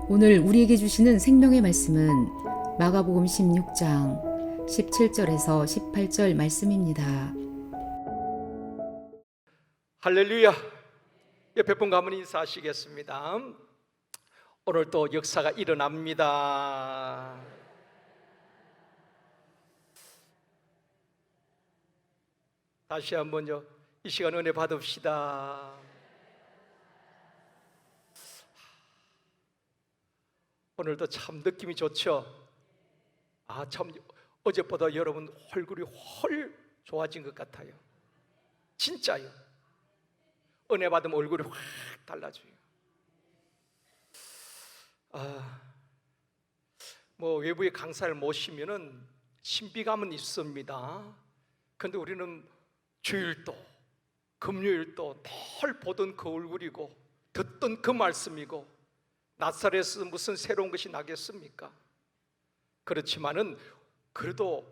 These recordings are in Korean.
오늘 우리에게 주시는 생명의 말씀은 마가복음 16장 17절에서 18절 말씀입니다. 할렐루야. 옆에 분 가면 인사하시겠습니다. 오늘 또 역사가 일어납니다. 다시 한번요, 이 시간 은혜 받읍시다. 오늘도 참 느낌이 좋죠. 참 어제보다 여러분 얼굴이 훨 좋아진 것 같아요. 진짜요. 은혜 받으면 얼굴이 확 달라져요. 외부의 강사를 모시면은 신비감은 있습니다. 그런데 우리는 주일도 금요일도 늘 보던 그 얼굴이고 듣던 그 말씀이고, 낯설에서 무슨 새로운 것이 나겠습니까? 그렇지만은 그래도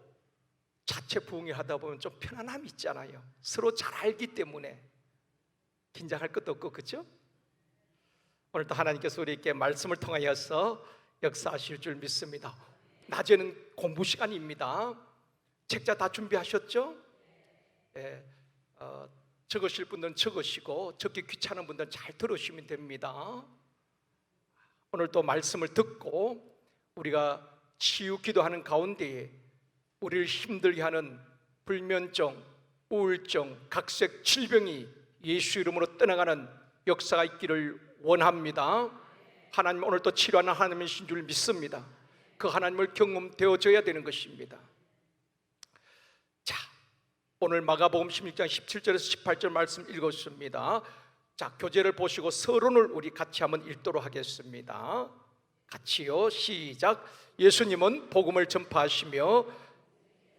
자체 부흥회하다 보면 좀 편안함이 있잖아요. 서로 잘 알기 때문에 긴장할 것도 없고, 그렇죠? 오늘도 하나님께서 우리에게 말씀을 통하여서 역사하실 줄 믿습니다. 낮에는 공부 시간입니다. 책자 다 준비하셨죠? 적으실 분들은 적으시고, 적기 귀찮은 분들은 잘 들으시면 됩니다. 오늘 또 말씀을 듣고 우리가 치유 기도하는 가운데에 우리를 힘들게 하는 불면증, 우울증, 각색 질병이 예수 이름으로 떠나가는 역사가 있기를 원합니다. 하나님 오늘 또 치료하는 하나님이신 줄 믿습니다. 그 하나님을 경험되어져야 되는 것입니다. 자, 오늘 마가복음 16장 17절에서 18절 말씀 읽었습니다. 자, 교재를 보시고 서론을 우리 같이 한번 읽도록 하겠습니다. 같이요, 시작. 예수님은 복음을 전파하시며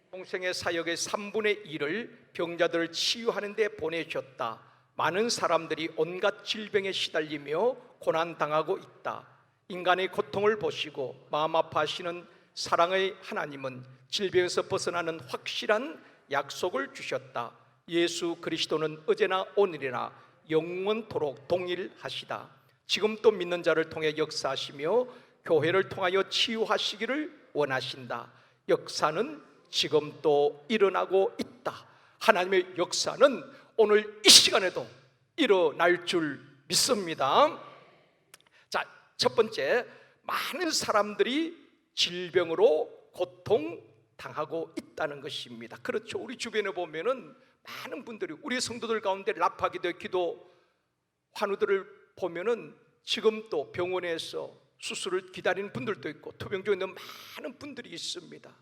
공생의 사역의 3분의 1을 병자들을 치유하는 데 보내셨다. 많은 사람들이 온갖 질병에 시달리며 고난당하고 있다. 인간의 고통을 보시고 마음 아파하시는 사랑의 하나님은 질병에서 벗어나는 확실한 약속을 주셨다. 예수 그리스도는 어제나 오늘이나 영원토록 동일하시다. 지금 또 믿는 자를 통해 역사하시며 교회를 통하여 치유하시기를 원하신다. 역사는 지금 또 일어나고 있다. 하나님의 역사는 오늘 이 시간에도 일어날 줄 믿습니다. 자, 첫 번째, 많은 사람들이 질병으로 고통당하고 있다는 것입니다. 그렇죠. 우리 주변에 보면은 많은 분들이, 우리 성도들 가운데 라파기도 기도 환우들을 보면은 지금 또 병원에서 수술을 기다리는 분들도 있고 투병 중에 있는 많은 분들이 있습니다.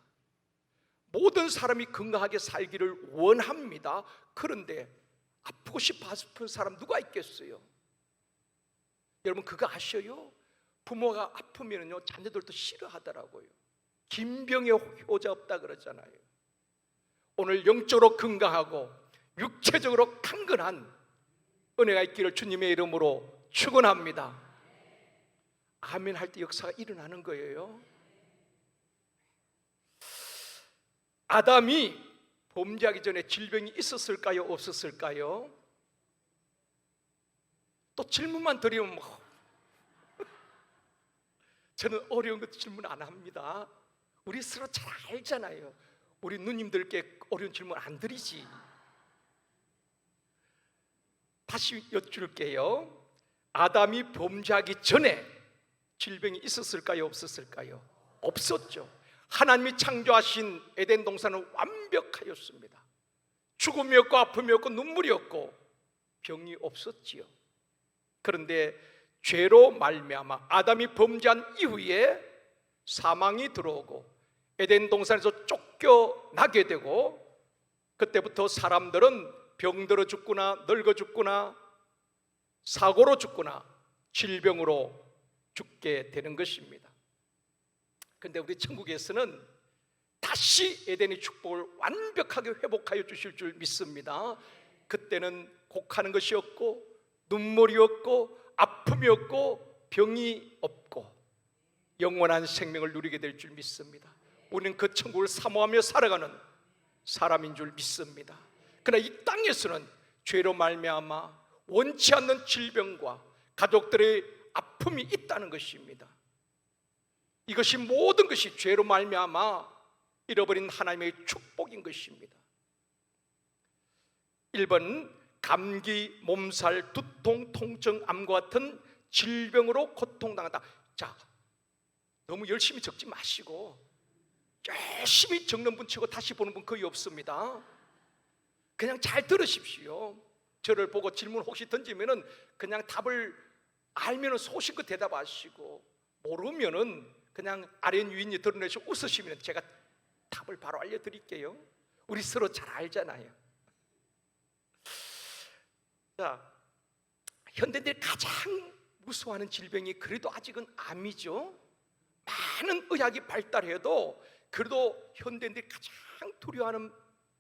모든 사람이 건강하게 살기를 원합니다. 그런데 아프고 싶은 사람 누가 있겠어요? 여러분 그거 아셔요? 부모가 아프면요 자녀들도 싫어하더라고요. 김병에 효자 없다 그러잖아요. 오늘 영적으로 건강하고 육체적으로 강건한 은혜가 있기를 주님의 이름으로 축원합니다. 아멘 할 때 역사가 일어나는 거예요. 아담이 범죄하기 전에 질병이 있었을까요? 없었을까요? 또 질문만 드리면 저는 어려운 것 질문 안 합니다. 우리 서로 잘 알잖아요. 우리 누님들께 어려운 질문 안 드리지. 다시 여쭐게요. 아담이 범죄하기 전에 질병이 있었을까요? 없었을까요? 없었죠. 하나님이 창조하신 에덴 동산은 완벽하였습니다. 죽음이 없고 아픔이 없고 눈물이 없고 병이 없었지요. 그런데 죄로 말미암아 아담이 범죄한 이후에 사망이 들어오고 에덴 동산에서 쫓겨나게 되고, 그때부터 사람들은 병들어 죽거나 늙어 죽거나 사고로 죽거나 질병으로 죽게 되는 것입니다. 그런데 우리 천국에서는 다시 에덴의 축복을 완벽하게 회복하여 주실 줄 믿습니다. 그때는 곡하는 것이 없고 눈물이 없고 아픔이 없고 병이 없고 영원한 생명을 누리게 될 줄 믿습니다. 우리는 그 천국을 사모하며 살아가는 사람인 줄 믿습니다. 그러나 이 땅에서는 죄로 말미암아 원치 않는 질병과 가족들의 아픔이 있다는 것입니다. 이것이 모든 것이 죄로 말미암아 잃어버린 하나님의 축복인 것입니다. 1번, 감기, 몸살, 두통, 통증, 암과 같은 질병으로 고통당한다. 자, 너무 열심히 적지 마시고 열심히 적는 분 치고 다시 보는 분 거의 없습니다. 그냥 잘 들으십시오. 저를 보고 질문 혹시 던지면은 그냥 답을 알면은 소신껏 대답하시고, 모르면은 그냥 아련 유인이 드러내서 웃으시면 제가 답을 바로 알려드릴게요. 우리 서로 잘 알잖아요. 자, 현대인들이 가장 무서워하는 질병이 그래도 아직은 암이죠. 많은 의학이 발달해도 그래도 현대인들이 가장 두려워하는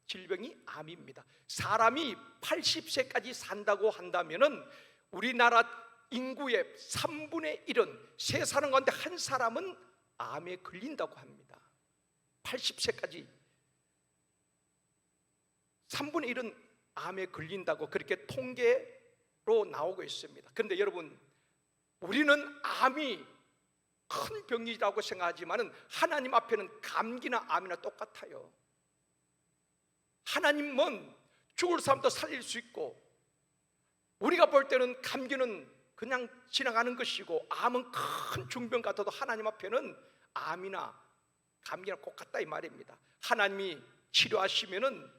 질병이 암입니다. 사람이 80세까지 산다고 한다면은 우리나라 인구의 3분의 1은, 세 사람 가운데 한 사람은 암에 걸린다고 합니다. 80세까지 3분의 1은 암에 걸린다고 그렇게 통계로 나오고 있습니다. 그런데 여러분, 우리는 암이 큰 병이라고 생각하지만 하나님 앞에는 감기나 암이나 똑같아요. 하나님은 죽을 사람도 살릴 수 있고, 우리가 볼 때는 감기는 그냥 지나가는 것이고 암은 큰 중병 같아도 하나님 앞에는 암이나 감기나 똑같다 이 말입니다. 하나님이 치료하시면은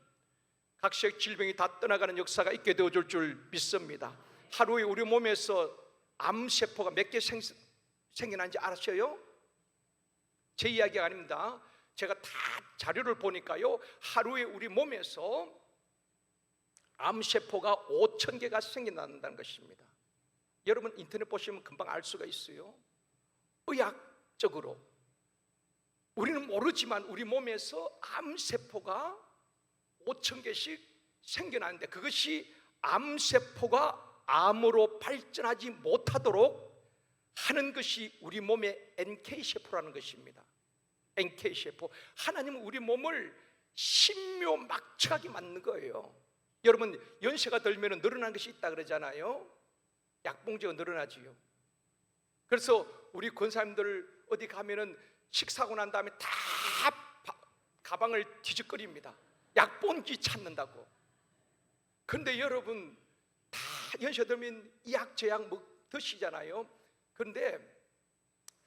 각색 질병이 다 떠나가는 역사가 있게 되어줄 줄 믿습니다. 하루에 우리 몸에서 암세포가 몇 개 생겨나는지 아셨어요? 제 이야기가 아닙니다. 제가 다 자료를 보니까요, 하루에 우리 몸에서 암세포가 5,000개가 생겨난다는 것입니다. 여러분 인터넷 보시면 금방 알 수가 있어요. 의학적으로 우리는 모르지만 우리 몸에서 암세포가 5,000개씩 생겨나는데, 그것이 암세포가 암으로 발전하지 못하도록 하는 것이 우리 몸의 NK세포라는 것입니다. NK세포. 하나님은 우리 몸을 신묘막측하게 만든 거예요. 여러분 연세가 들면 늘어난 것이 있다 그러잖아요. 약봉지가 늘어나지요. 그래서 우리 권사님들 어디 가면은 식사하고 난 다음에 다 가방을 뒤적거립니다. 약봉지 찾는다고. 그런데 여러분 다 연세 들면 이 약 저 약 드시잖아요. 그런데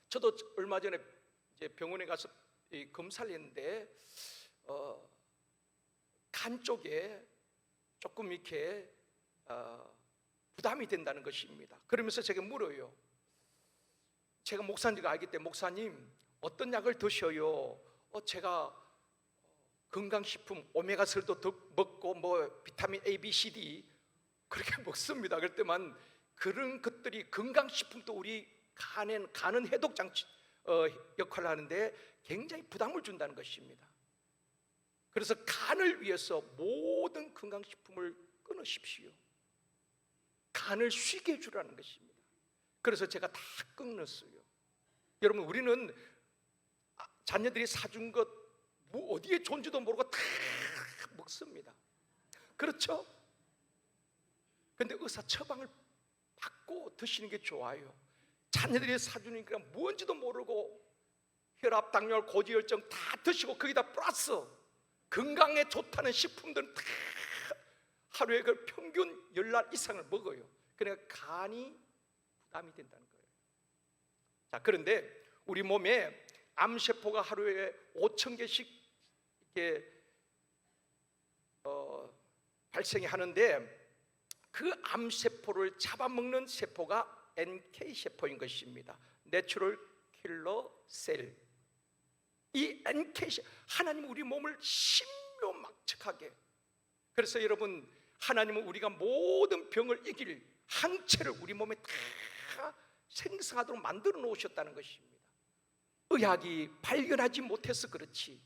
저도 얼마 전에 이제 병원에 가서 검사를 했는데 간 쪽에 조금 이렇게 부담이 된다는 것입니다. 그러면서 제가 물어요. 제가 목사님과 알기 때문에, 목사님 어떤 약을 드셔요? 제가 건강식품 오메가3도 먹고 뭐 비타민 A, B, C, D 그렇게 먹습니다. 그럴 때만 그런 것들이 건강식품도 우리 간은 해독장치 역할을 하는데 굉장히 부담을 준다는 것입니다. 그래서 간을 위해서 모든 건강식품을 끊으십시오. 간을 쉬게 해주라는 것입니다. 그래서 제가 다 끊었어요. 여러분 우리는 자녀들이 사준 것 뭐 어디에 좋은지도 모르고 다 먹습니다. 그렇죠? 근데 의사 처방을 받고 드시는 게 좋아요. 자녀들이 사주니까 뭔지도 모르고 혈압, 당뇨, 고지혈증 다 드시고 거기다 플러스 건강에 좋다는 식품들은 다 하루에 그 평균 10날 이상을 먹어요. 그러니까 간이 부담이 된다는 거예요. 자, 그런데 우리 몸에 암세포가 하루에 5,000개씩 이렇게 발생이 하는데, 그 암세포를 잡아먹는 세포가 NK세포인 것입니다. 내추럴 킬러 셀. 이 NK세포, 하나님은 우리 몸을 신묘막측하게, 그래서 여러분 하나님은 우리가 모든 병을 이길 항체를 우리 몸에 다 생성하도록 만들어 놓으셨다는 것입니다. 의학이 발견하지 못해서 그렇지.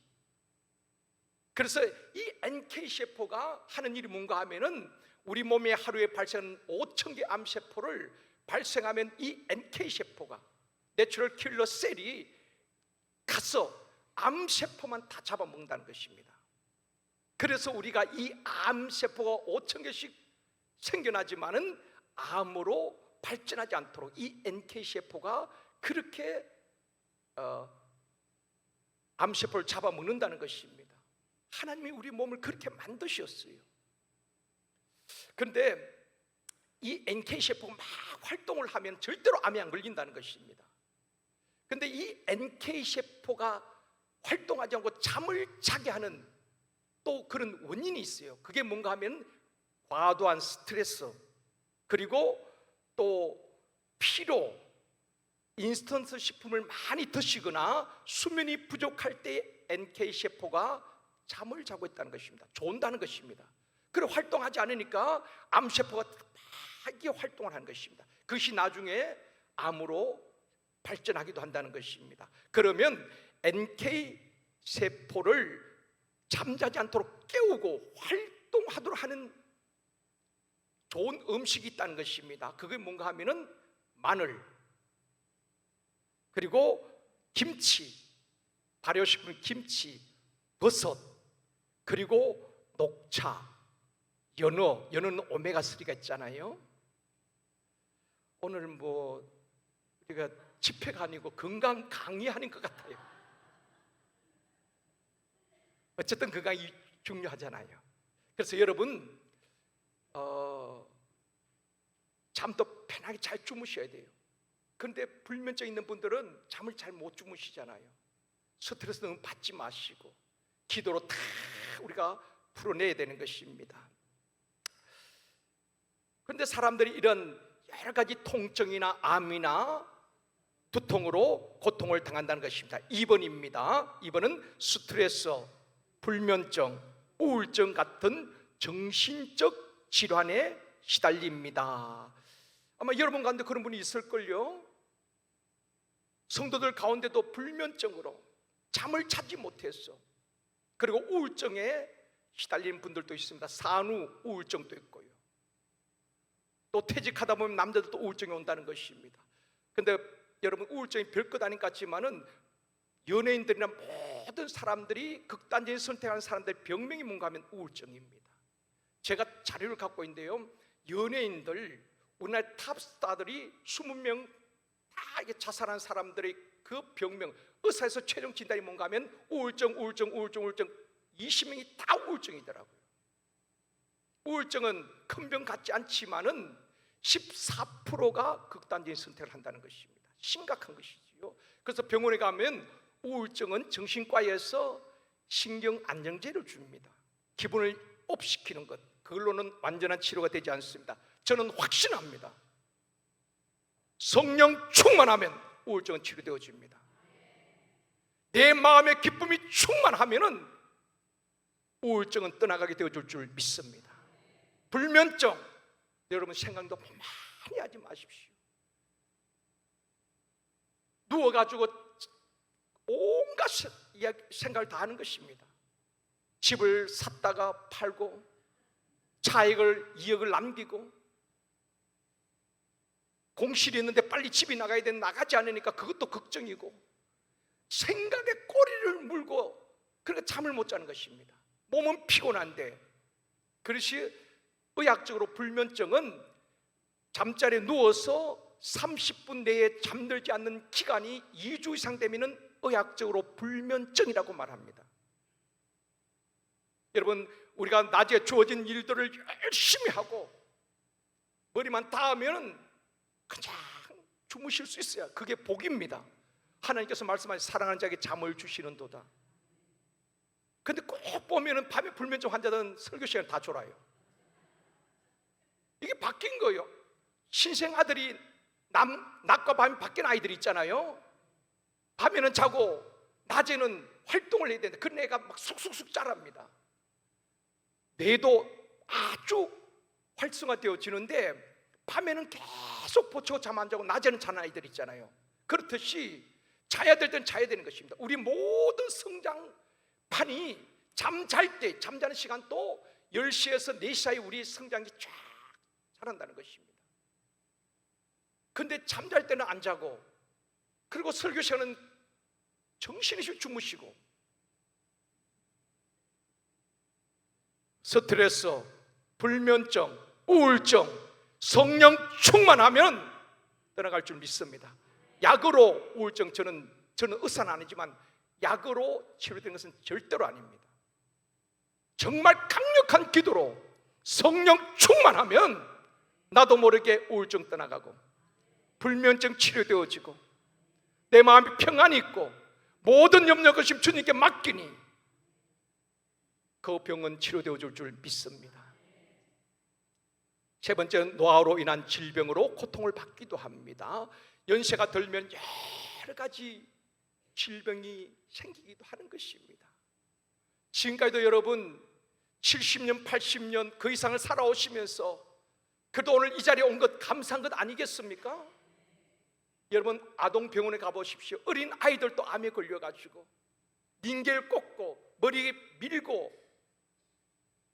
그래서 이 NK세포가 하는 일이 뭔가 하면은 우리 몸에 하루에 발생하는 5,000개 암세포를 발생하면 이 NK세포가, 내추럴 킬러 셀이 가서 암세포만 다 잡아먹는다는 것입니다. 그래서 우리가 이 암세포가 5,000개씩 생겨나지만은 암으로 발전하지 않도록 이 NK세포가 그렇게 암세포를 잡아먹는다는 것입니다. 하나님이 우리 몸을 그렇게 만드셨어요. 그런데 이 NK세포가 막 활동을 하면 절대로 암에 안 걸린다는 것입니다. 그런데 이 NK세포가 활동하지 않고 잠을 자게 하는 또 그런 원인이 있어요. 그게 뭔가 하면 과도한 스트레스, 그리고 또 피로, 인스턴트 식품을 많이 드시거나 수면이 부족할 때 NK세포가 잠을 자고 있다는 것입니다. 존다는 것입니다. 그리고 활동하지 않으니까 암세포가 막 활동을 하는 것입니다. 그것이 나중에 암으로 발전하기도 한다는 것입니다. 그러면 NK세포를 잠자지 않도록 깨우고 활동하도록 하는 좋은 음식이 있다는 것입니다. 그게 뭔가 하면은 마늘, 그리고 김치, 발효식품 김치, 버섯, 그리고 녹차, 연어는 오메가3가 있잖아요. 오늘은 뭐 우리가 집회가 아니고 건강 강의하는 것 같아요. 어쨌든 건강이 중요하잖아요. 그래서 여러분 잠도 편하게 잘 주무셔야 돼요. 그런데 불면증 있는 분들은 잠을 잘 못 주무시잖아요. 스트레스 너무 받지 마시고 기도로 다 우리가 풀어내야 되는 것입니다. 그런데 사람들이 이런 여러 가지 통증이나 암이나 두통으로 고통을 당한다는 것입니다. 2번입니다. 2번은 스트레스, 불면증, 우울증 같은 정신적 질환에 시달립니다. 아마 여러분 가운데 그런 분이 있을걸요. 성도들 가운데도 불면증으로 잠을 자지 못했어. 그리고 우울증에 시달리는 분들도 있습니다. 산후 우울증도 있고요. 또 퇴직하다 보면 남자들도 우울증이 온다는 것입니다. 그런데 여러분 우울증이 별것 아닌 것 같지만은 연예인들이나 모든 사람들이 극단적인 선택하는 사람들의 병명이 뭔가 하면 우울증입니다. 제가 자료를 갖고 있는데요, 연예인들, 우리나라 탑스타들이 20명 다 이게 자살한 사람들의 그 병명, 의사에서 최종 진단이 뭔가 하면 우울증 20명이 다 우울증이더라고요. 우울증은 큰 병 같지 않지만은 14%가 극단적인 선택을 한다는 것입니다. 심각한 것이지요. 그래서 병원에 가면 우울증은 정신과에서 신경 안정제를 줍니다. 기분을 업시키는 것, 그걸로는 완전한 치료가 되지 않습니다. 저는 확신합니다. 성령 충만하면 우울증은 치료되어집니다. 내 마음의 기쁨이 충만하면은 우울증은 떠나가게 되어줄 줄 믿습니다. 불면증, 여러분 생각도 많이 하지 마십시오. 누워가지고 온갖 생각을 다 하는 것입니다. 집을 샀다가 팔고, 차익을 2억을 남기고, 공실이 있는데 빨리 집이 나가야 되는데 나가지 않으니까 그것도 걱정이고, 생각에 꼬리를 물고 그러니까 잠을 못 자는 것입니다. 몸은 피곤한데. 그것이 의학적으로 불면증은 잠자리에 누워서 30분 내에 잠들지 않는 기간이 2주 이상 되면 의학적으로 불면증이라고 말합니다. 여러분, 우리가 낮에 주어진 일들을 열심히 하고 머리만 닿으면 그냥 주무실 수 있어요. 그게 복입니다. 하나님께서 말씀하신 사랑하는 자에게 잠을 주시는도다. 근데 꼭 보면은 밤에 불면증 환자들은 설교 시간에 다 졸아요. 이게 바뀐 거예요. 신생 아들이 낮과 밤이 바뀐 아이들이 있잖아요. 밤에는 자고 낮에는 활동을 해야 되는데 그 뇌가 막 쑥쑥쑥 자랍니다. 뇌도 아주 활성화되어지는데 밤에는 계속 보초고 잠 안 자고 낮에는 자는 아이들 있잖아요. 그렇듯이 자야 될 때는 자야 되는 것입니다. 우리 모든 성장판이 잠잘 때, 잠자는 시간도 10시에서 4시 사이 우리 성장이 쫙 자란다는 것입니다. 근데 잠잘 때는 안 자고, 그리고 설교 시간은 정신없이 주무시고, 스트레스, 불면증, 우울증, 성령 충만하면 떠나갈 줄 믿습니다. 약으로 우울증 저는 저는 의사는 아니지만 약으로 치료되는 것은 절대로 아닙니다. 정말 강력한 기도로 성령 충만하면 나도 모르게 우울증 떠나가고 불면증 치료되어지고 내 마음에 평안이 있고 모든 염려 근심 주님께 맡기니 그 병은 치료되어질 줄 믿습니다. 세 번째는 노화로 인한 질병으로 고통을 받기도 합니다. 연세가 들면 여러 가지 질병이 생기기도 하는 것입니다. 지금까지도 여러분 70년, 80년 그 이상을 살아오시면서 그래도 오늘 이 자리에 온 것 감사한 것 아니겠습니까? 여러분 아동병원에 가보십시오. 어린 아이들도 암에 걸려가지고 닌겔 꽂고 머리에 밀고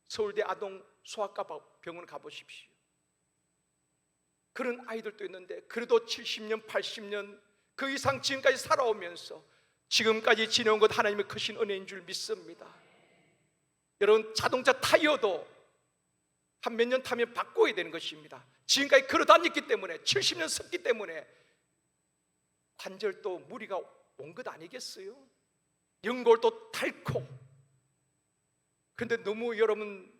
서울대 아동 소아과 병원에 가보십시오. 그런 아이들도 있는데 그래도 70년, 80년 그 이상 지금까지 살아오면서 지금까지 지내온 것 하나님의 크신 은혜인 줄 믿습니다. 여러분 자동차 타이어도 한 몇 년 타면 바꿔야 되는 것입니다. 지금까지 걸어 다녔기 때문에 70년 썼기 때문에 관절도 무리가 온 것 아니겠어요? 연골도 닳고. 그런데 너무 여러분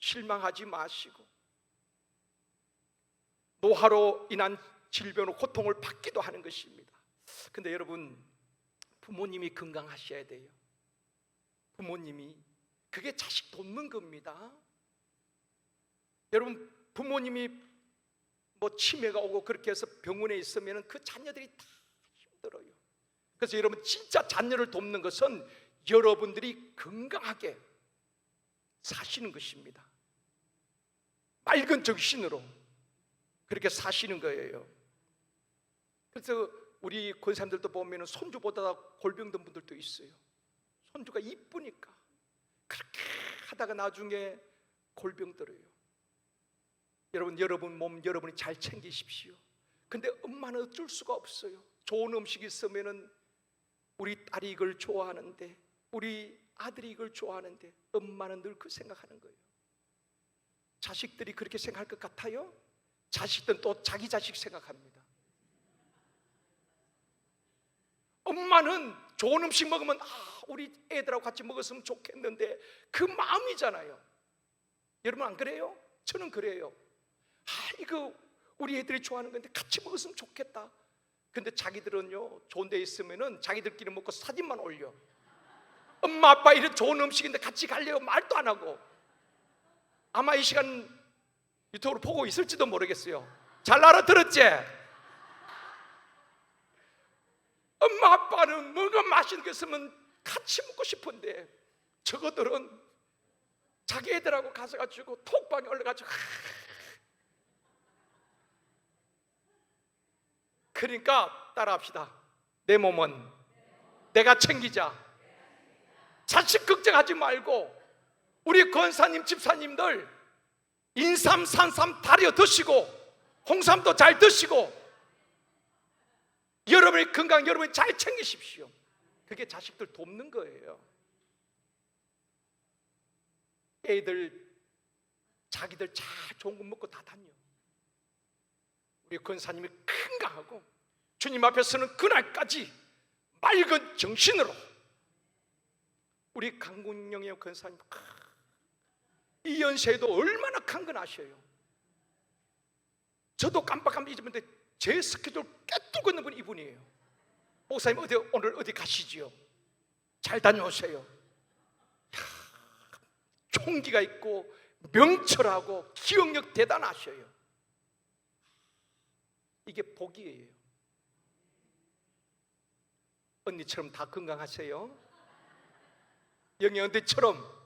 실망하지 마시고 노화로 인한 질병으로 고통을 받기도 하는 것입니다. 근데 여러분 부모님이 건강하셔야 돼요. 부모님이 그게 자식 돕는 겁니다. 여러분 부모님이 뭐 치매가 오고 그렇게 해서 병원에 있으면 그 자녀들이 다 힘들어요. 그래서 여러분 진짜 자녀를 돕는 것은 여러분들이 건강하게 사시는 것입니다. 맑은 정신으로 그렇게 사시는 거예요. 그래서 우리 권사님들도 보면 손주보다 골병든 분들도 있어요. 손주가 이쁘니까 그렇게 하다가 나중에 골병 들어요. 여러분 몸 여러분이 잘 챙기십시오. 근데 엄마는 어쩔 수가 없어요. 좋은 음식이 있으면은 우리 딸이 이걸 좋아하는데 우리 아들이 이걸 좋아하는데 엄마는 늘 그 생각하는 거예요. 자식들이 그렇게 생각할 것 같아요? 자식들은 또 자기 자식 생각합니다. 엄마는 좋은 음식 먹으면 우리 애들하고 같이 먹었으면 좋겠는데 그 마음이잖아요. 여러분 안 그래요? 저는 그래요. 이거 우리 애들이 좋아하는 건데 같이 먹었으면 좋겠다. 근데 자기들은요 좋은 데 있으면은 자기들끼리 먹고 사진만 올려. 엄마 아빠 이런 좋은 음식인데 같이 갈래요? 말도 안 하고. 아마 이 시간 유튜브로 보고 있을지도 모르겠어요. 잘 알아들었지? 엄마 아빠는 뭐가 맛있는 게 있으면 같이 먹고 싶은데 저거들은 자기 애들하고 가서가지고 톡방에 올라가지고 그러니까 따라합시다. 내 몸은 내가 챙기자. 자식 걱정하지 말고 우리 권사님 집사님들 인삼 산삼 다려 드시고 홍삼도 잘 드시고 여러분의 건강 여러분이 잘 챙기십시오. 그게 자식들 돕는 거예요. 애들 자기들 잘 좋은 거 먹고 다 다녀. 우리 권사님이 건강하고 주님 앞에 서는 그날까지 맑은 정신으로 우리 강군영의 권사님 이 연세에도 얼마나 강건하셔요. 저도 깜빡깜빡 잊었는데 제 스케줄 깨뚫고 있는 분 이분이에요. 목사님 오늘 어디 가시지요? 잘 다녀오세요. 총기가 있고 명철하고 기억력 대단하셔요. 이게 복이에요. 언니처럼 다 건강하세요. 영희 언니처럼.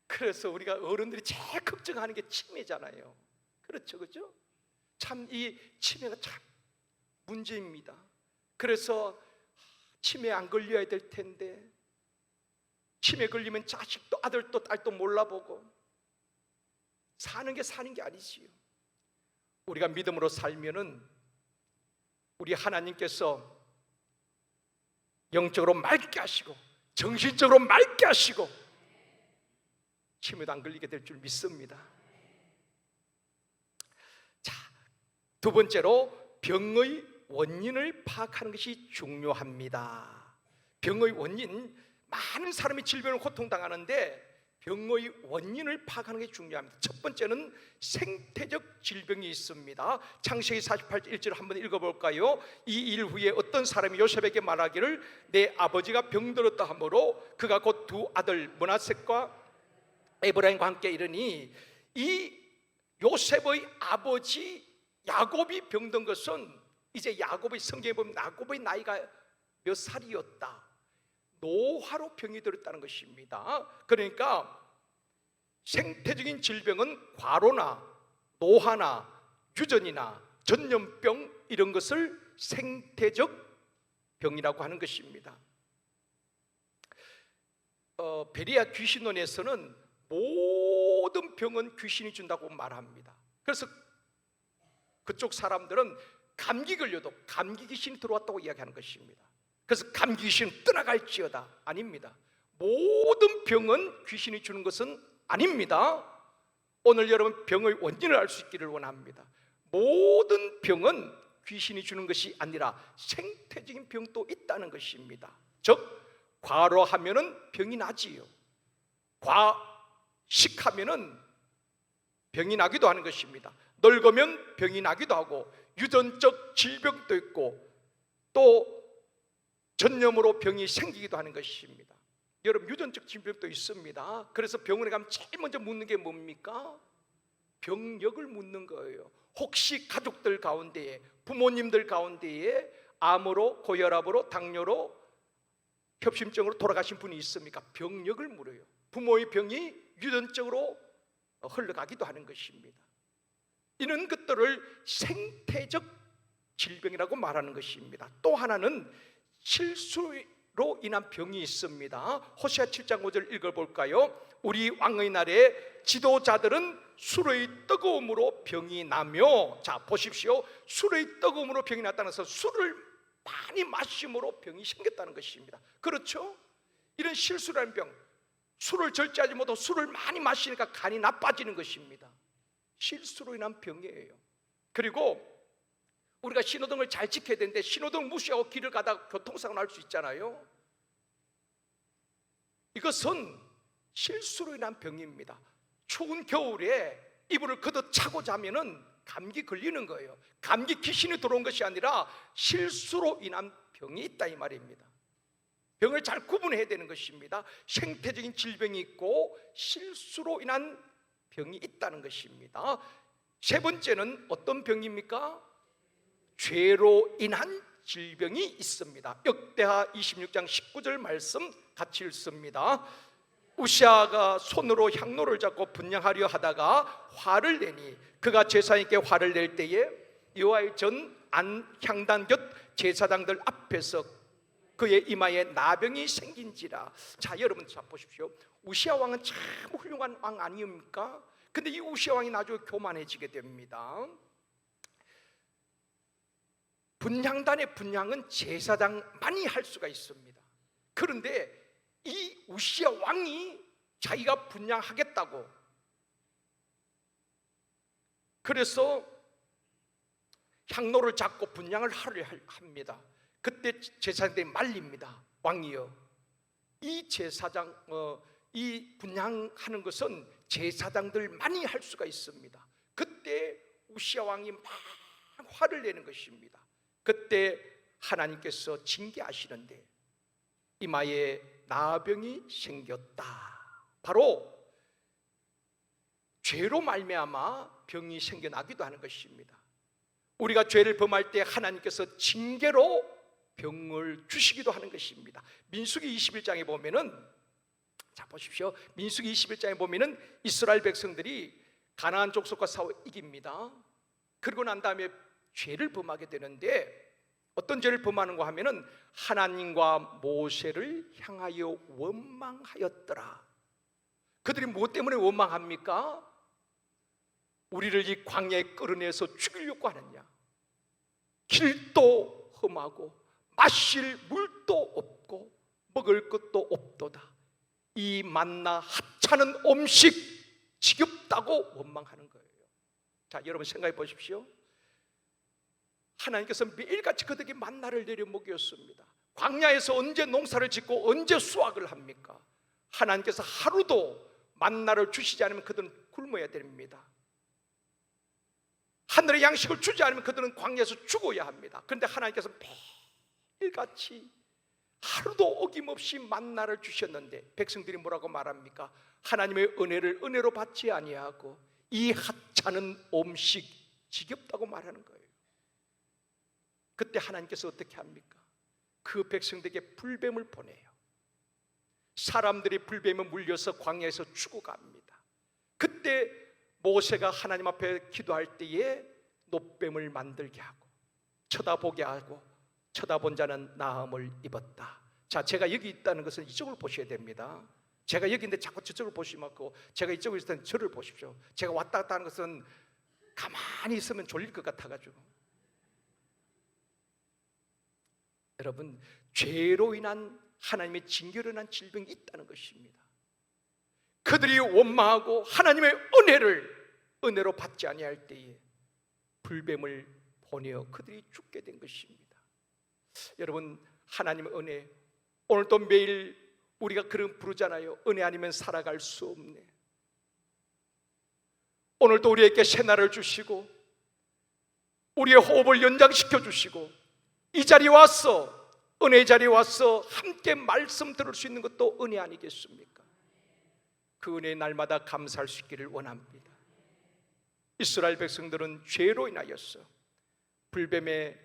그래서 우리가 어른들이 제일 걱정하는 게 치매잖아요. 그렇죠, 그렇죠? 참 이 치매가 참 문제입니다. 그래서 치매 안 걸려야 될 텐데 치매 걸리면 자식도 아들도 딸도 몰라보고 사는 게 아니지요. 우리가 믿음으로 살면은 우리 하나님께서 영적으로 맑게 하시고 정신적으로 맑게 하시고 치매도 안 걸리게 될 줄 믿습니다. 자, 두 번째로 병의 원인을 파악하는 것이 중요합니다. 병의 원인, 많은 사람이 질병을 고통당하는데 병의 원인을 파악하는 게 중요합니다. 첫 번째는 생태적 질병이 있습니다. 창세기 48절 1절 한번 읽어볼까요? 이 일 후에 어떤 사람이 요셉에게 말하기를 내 아버지가 병들었다 하므로 그가 곧 두 아들 므낫셋과 에브라임과 함께 이르니, 이 요셉의 아버지 야곱이 병든 것은 이제 야곱의 성경에 보면 야곱의 나이가 몇 살이었다, 노화로 병이 들었다는 것입니다. 그러니까 생태적인 질병은 과로나 노화나 유전이나 전염병 이런 것을 생태적 병이라고 하는 것입니다. 베리아 귀신론에서는 모든 병은 귀신이 준다고 말합니다. 그래서 그쪽 사람들은 감기 걸려도 감기 귀신이 들어왔다고 이야기하는 것입니다. 그래서 감기 귀신은 떠나갈지어다, 아닙니다. 모든 병은 귀신이 주는 것은 아닙니다. 오늘 여러분 병의 원인을 알 수 있기를 원합니다. 모든 병은 귀신이 주는 것이 아니라 생태적인 병도 있다는 것입니다. 즉 과로하면은 병이 나지요, 과식하면은 병이 나기도 하는 것입니다. 늙으면 병이 나기도 하고 유전적 질병도 있고 또 전염으로 병이 생기기도 하는 것입니다. 여러분 유전적 질병도 있습니다. 그래서 병원에 가면 제일 먼저 묻는 게 뭡니까? 병력을 묻는 거예요. 혹시 가족들 가운데에, 부모님들 가운데에 암으로, 고혈압으로, 당뇨로, 협심증으로 돌아가신 분이 있습니까? 병력을 물어요. 부모의 병이 유전적으로 흘러가기도 하는 것입니다. 이런 것들을 생태적 질병이라고 말하는 것입니다. 또 하나는 실수로 인한 병이 있습니다. 호세아 7장 5절 읽어볼까요? 우리 왕의 날에 지도자들은 술의 뜨거움으로 병이 나며, 자 보십시오, 술의 뜨거움으로 병이 났다는 것은 술을 많이 마심으로 병이 생겼다는 것입니다. 그렇죠? 이런 실수라는 병, 술을 절제하지 못하고 술을 많이 마시니까 간이 나빠지는 것입니다. 실수로 인한 병이에요. 그리고 우리가 신호등을 잘 지켜야 되는데 신호등 무시하고 길을 가다가 교통사고 날 수 있잖아요. 이것은 실수로 인한 병입니다. 추운 겨울에 이불을 걷어 차고 자면은 감기 걸리는 거예요. 감기 귀신이 들어온 것이 아니라 실수로 인한 병이 있다 이 말입니다. 병을 잘 구분해야 되는 것입니다. 생태적인 질병이 있고 실수로 인한 병이 있다는 것입니다. 세 번째는 어떤 병입니까? 죄로 인한 질병이 있습니다. 역대하 26장 19절 말씀 같이 읽습니다. 우시아가 손으로 향로를 잡고 분향하려 하다가 화를 내니 그가 제사장에게 화를 낼 때에 여호와의 전 안 향단 곁 제사장들 앞에서 그의 이마에 나병이 생긴지라. 자 여러분 자 보십시오. 우시아 왕은 참 훌륭한 왕 아니입니까? 근데 이 우시아 왕이 나중에 교만해지게 됩니다. 분향단의 분향은 제사장만이 할 수가 있습니다. 그런데 이 우시아 왕이 자기가 분향하겠다고, 그래서 향로를 잡고 분향을 하려 합니다. 그때 제사장들이 말립니다. 왕이여, 이 제사장 이 분향하는 것은 제사장들만이 할 수가 있습니다. 그때 우시아 왕이 막 화를 내는 것입니다. 그때 하나님께서 징계하시는데 이마에 나병이 생겼다. 바로 죄로 말미암아 병이 생겨나기도 하는 것입니다. 우리가 죄를 범할 때 하나님께서 징계로 병을 주시기도 하는 것입니다. 민수기 21장에 보면은, 자 보십시오. 민수기 21장에 보면은 이스라엘 백성들이 가나안 족속과 싸워 이깁니다. 그러고 난 다음에 죄를 범하게 되는데 어떤 죄를 범하는가 하면은 하나님과 모세를 향하여 원망하였더라. 그들이 무엇 때문에 원망합니까? 우리를 이 광야에 끌어내서 죽이려고 하느냐, 길도 험하고 마실 물도 없고 먹을 것도 없도다, 이 만나 합찮은 음식 지겹다고 원망하는 거예요. 자 여러분 생각해 보십시오. 하나님께서 매일같이 그들에게 만나를 내려 먹였습니다. 광야에서 언제 농사를 짓고 언제 수확을 합니까? 하나님께서 하루도 만나를 주시지 않으면 그들은 굶어야 됩니다. 하늘의 양식을 주지 않으면 그들은 광야에서 죽어야 합니다. 그런데 하나님께서 매일같이 하루도 어김없이 만나를 주셨는데 백성들이 뭐라고 말합니까? 하나님의 은혜를 은혜로 받지 아니하고 이 하찮은 음식 지겹다고 말하는 거예요. 그때 하나님께서 어떻게 합니까? 그 백성들에게 불뱀을 보내요. 사람들이 불뱀에 물려서 광야에서 죽어갑니다. 그때 모세가 하나님 앞에 기도할 때에 노뱀을 만들게 하고 쳐다보게 하고 쳐다본 자는 나음을 입었다. 자, 제가 여기 있다는 것은 이쪽을 보셔야 됩니다. 제가 여기 있는데 자꾸 저쪽을 보시면 제가 이쪽에 있을 때는 저를 보십시오. 제가 왔다 갔다 하는 것은 가만히 있으면 졸릴 것 같아가지고. 여러분, 죄로 인한 하나님의 징계로 인한 질병이 있다는 것입니다. 그들이 원망하고 하나님의 은혜로 받지 아니할 때에 불뱀을 보내어 그들이 죽게 된 것입니다. 여러분, 하나님의 은혜, 오늘도 매일 우리가 그런 부르잖아요. 은혜 아니면 살아갈 수 없네. 오늘도 우리에게 새날을 주시고 우리의 호흡을 연장시켜 주시고 이 자리에 와서, 은혜의 자리에 와서 함께 말씀 들을 수 있는 것도 은혜 아니겠습니까? 그 은혜의 날마다 감사할 수 있기를 원합니다. 이스라엘 백성들은 죄로 인하여서 불뱀에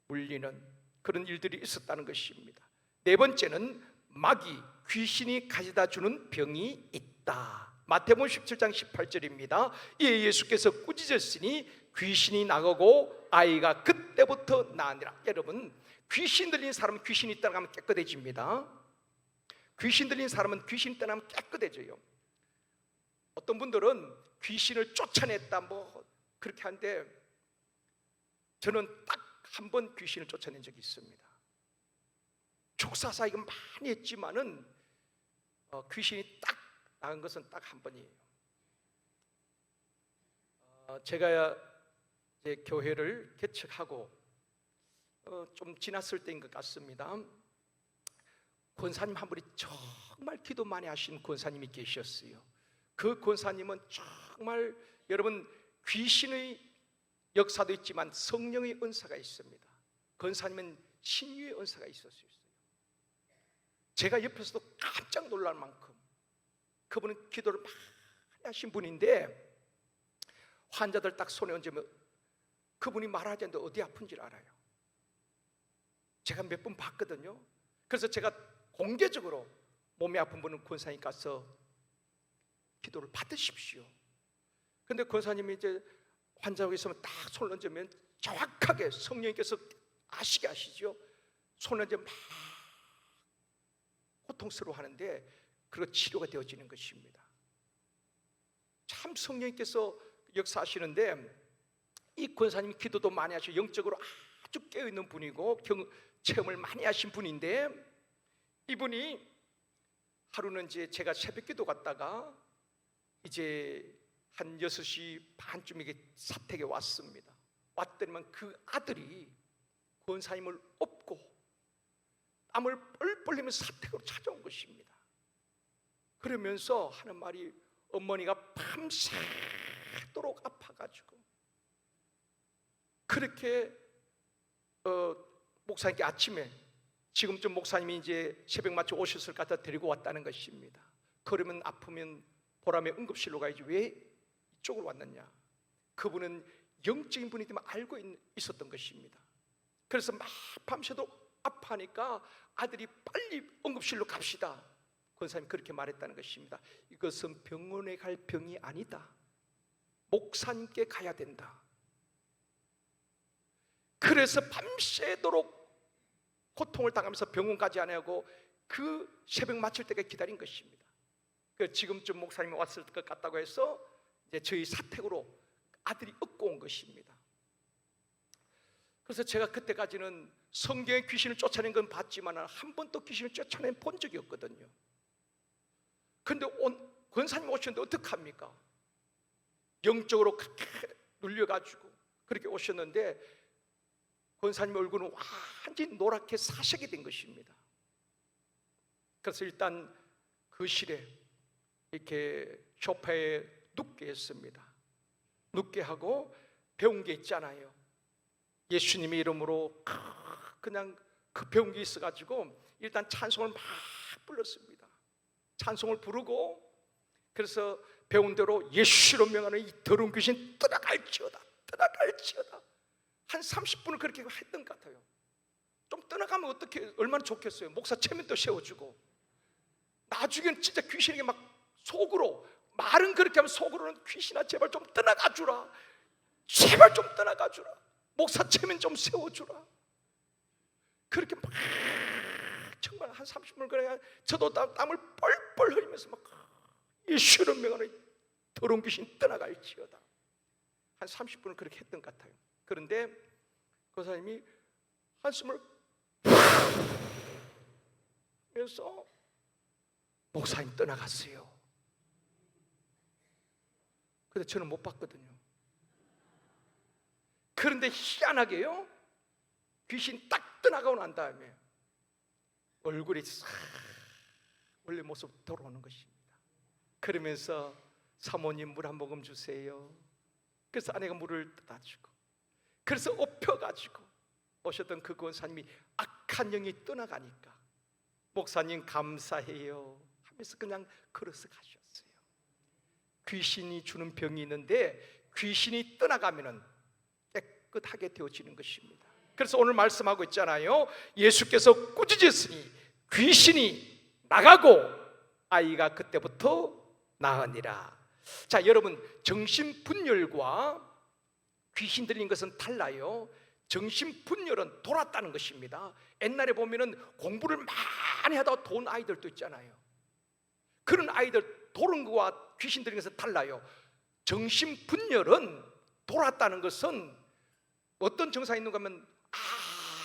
물리는 그런 일들이 있었다는 것입니다. 네 번째는 마귀, 귀신이 가져다 주는 병이 있다. 마태복음 17장 18절입니다. 이에 예수께서 꾸짖으시니 귀신이 나가고 아이가 그때부터 나으니라. 여러분, 귀신 들린 사람은 귀신이 떠나가면 깨끗해집니다. 귀신 들린 사람은 귀신이 떠나면 깨끗해져요. 어떤 분들은 귀신을 쫓아냈다 뭐 그렇게 하는데 저는 딱 한 번 귀신을 쫓아낸 적이 있습니다. 족사사 이거 많이 했지만은 귀신이 딱 나간 것은 딱 한 번이에요. 제가 이제 교회를 개척하고 좀 지났을 때인 것 같습니다. 권사님 한 분이 정말 기도 많이 하신 권사님이 계셨어요. 그 권사님은 정말 여러분 귀신의 역사도 있지만 성령의 은사가 있습니다. 권사님은 신유의 은사가 있었어요. 제가 옆에서도 깜짝 놀랄 만큼 그분은 기도를 많이 하신 분인데 환자들 딱 손에 얹으면 그분이 말하지 않는데 어디 아픈지를 알아요. 제가 몇 번 봤거든요. 그래서 제가 공개적으로 몸이 아픈 분은 권사님 가서 기도를 받으십시오. 근데 권사님이 이제 환자하고 있으면 딱 손을 얹으면 정확하게 성령님께서 아시게 하시죠. 손을 얹으면 막 고통스러워 하는데 그거 치료가 되어지는 것입니다. 참 성령님께서 역사하시는데 이 권사님이 기도도 많이 하시고 영적으로 아주 깨어있는 분이고 체험을 많이 하신 분인데 이분이 하루는 이제 제가 새벽 기도 갔다가 이제 한 6시 반쯤에 사택에 왔습니다. 왔더니만 그 아들이 권사님을 업고 땀을 뻘뻘 흘리면서 사택으로 찾아온 것입니다. 그러면서 하는 말이 어머니가 밤새도록 아파가지고 그렇게 목사님께 아침에 지금쯤 목사님이 이제 새벽 맞춰 오셨을 것 같아 데리고 왔다는 것입니다. 그러면 아프면 보람의 응급실로 가야지 왜 이쪽으로 왔느냐. 그분은 영적인 분이 되면 알고 있었던 것입니다. 그래서 막 밤새도록 아파하니까 아들이 빨리 응급실로 갑시다. 권사님이 그렇게 말했다는 것입니다. 이것은 병원에 갈 병이 아니다. 목사님께 가야 된다. 그래서 밤새도록 고통을 당하면서 병원 가지 않고 그 새벽 맞출 때까지 기다린 것입니다. 지금쯤 목사님이 왔을 것 같다고 해서 이제 저희 사택으로 아들이 업고 온 것입니다. 그래서 제가 그때까지는 성경의 귀신을 쫓아낸 건 봤지만 한 번도 귀신을 쫓아낸 본 적이 없거든요. 그런데 권사님 오셨는데 어떡합니까? 영적으로 그렇게 눌려가지고 그렇게 오셨는데 권사님 얼굴은 완전히 노랗게 사색이 된 것입니다. 그래서 일단 그 실에 이렇게 소파에 눕게 했습니다. 눕게 하고 배운 게 있잖아요. 예수님의 이름으로 그냥 그 배운 게 있어가지고 일단 찬송을 막 불렀습니다. 찬송을 부르고, 그래서 배운 대로 예수로 명하는 이 더러운 귀신 떠나갈지어다, 떠나갈지어다. 한 30분을 그렇게 했던 것 같아요. 좀 떠나가면 어떻게 얼마나 좋겠어요. 목사 체면도 세워주고. 나중엔 진짜 귀신에게 막 속으로, 말은 그렇게 하면 속으로는 귀신아 제발 좀 떠나가주라, 제발 좀 떠나가주라, 목사 체면 좀 세워주라. 그렇게 막 정말 한 30분 그냥 저도 땀을 뻘뻘 흘리면서 막 예수를 명하는 더러운 귀신 떠나갈지어다. 한 30분을 그렇게 했던 것 같아요. 그런데 그 사람이 한숨을 하면서 목사님 떠나갔어요. 근데 저는 못 봤거든요. 그런데 희한하게요, 귀신 딱 떠나가고 난 다음에 얼굴이 싹 원래 모습 돌아오는 것입니다. 그러면서 사모님 물 한 모금 주세요. 그래서 아내가 물을 떠다 주고, 그래서 업혀가지고 오셨던 그 권사님이 악한 영이 떠나가니까 목사님 감사해요 하면서 그냥 걸어서 가셨어요. 귀신이 주는 병이 있는데 귀신이 떠나가면은 깨끗하게 되어지는 것입니다. 그래서 오늘 말씀하고 있잖아요. 예수께서 꾸짖으시니 귀신이 나가고 아이가 그때부터 나으니라. 자, 여러분, 정신분열과 귀신 들린 것은 달라요. 정신분열은 돌았다는 것입니다. 옛날에 보면은 공부를 많이 하다가 돈 아이들도 있잖아요. 그런 아이들 도는 거와 귀신 들린 것은 달라요. 정신분열은 돌았다는 것은 어떤 증상이 있는가 하면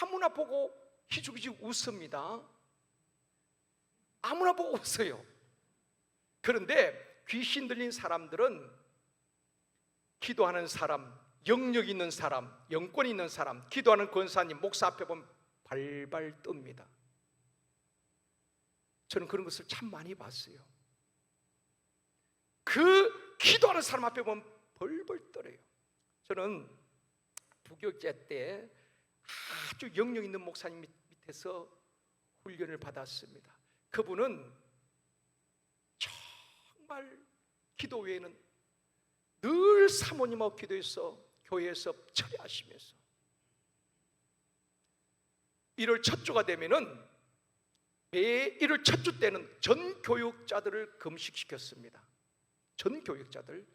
아무나 보고 희죽희죽 웃습니다. 아무나 보고 웃어요. 그런데 귀신 들린 사람들은 기도하는 사람, 영력 있는 사람, 영권 있는 사람, 기도하는 권사님, 목사 앞에 보면 발발 뜹니다. 저는 그런 것을 참 많이 봤어요. 그 기도하는 사람 앞에 보면 벌벌 떨어요. 저는 부교육제 때 아주 영력 있는 목사님 밑에서 훈련을 받았습니다. 그분은 정말 기도 외에는 늘 사모님하고 기도해서 교회에서 처리하시면서 1월 첫 주가 되면은 매 1월 첫 주 때는 전 교육자들을 금식시켰습니다. 전 교육자들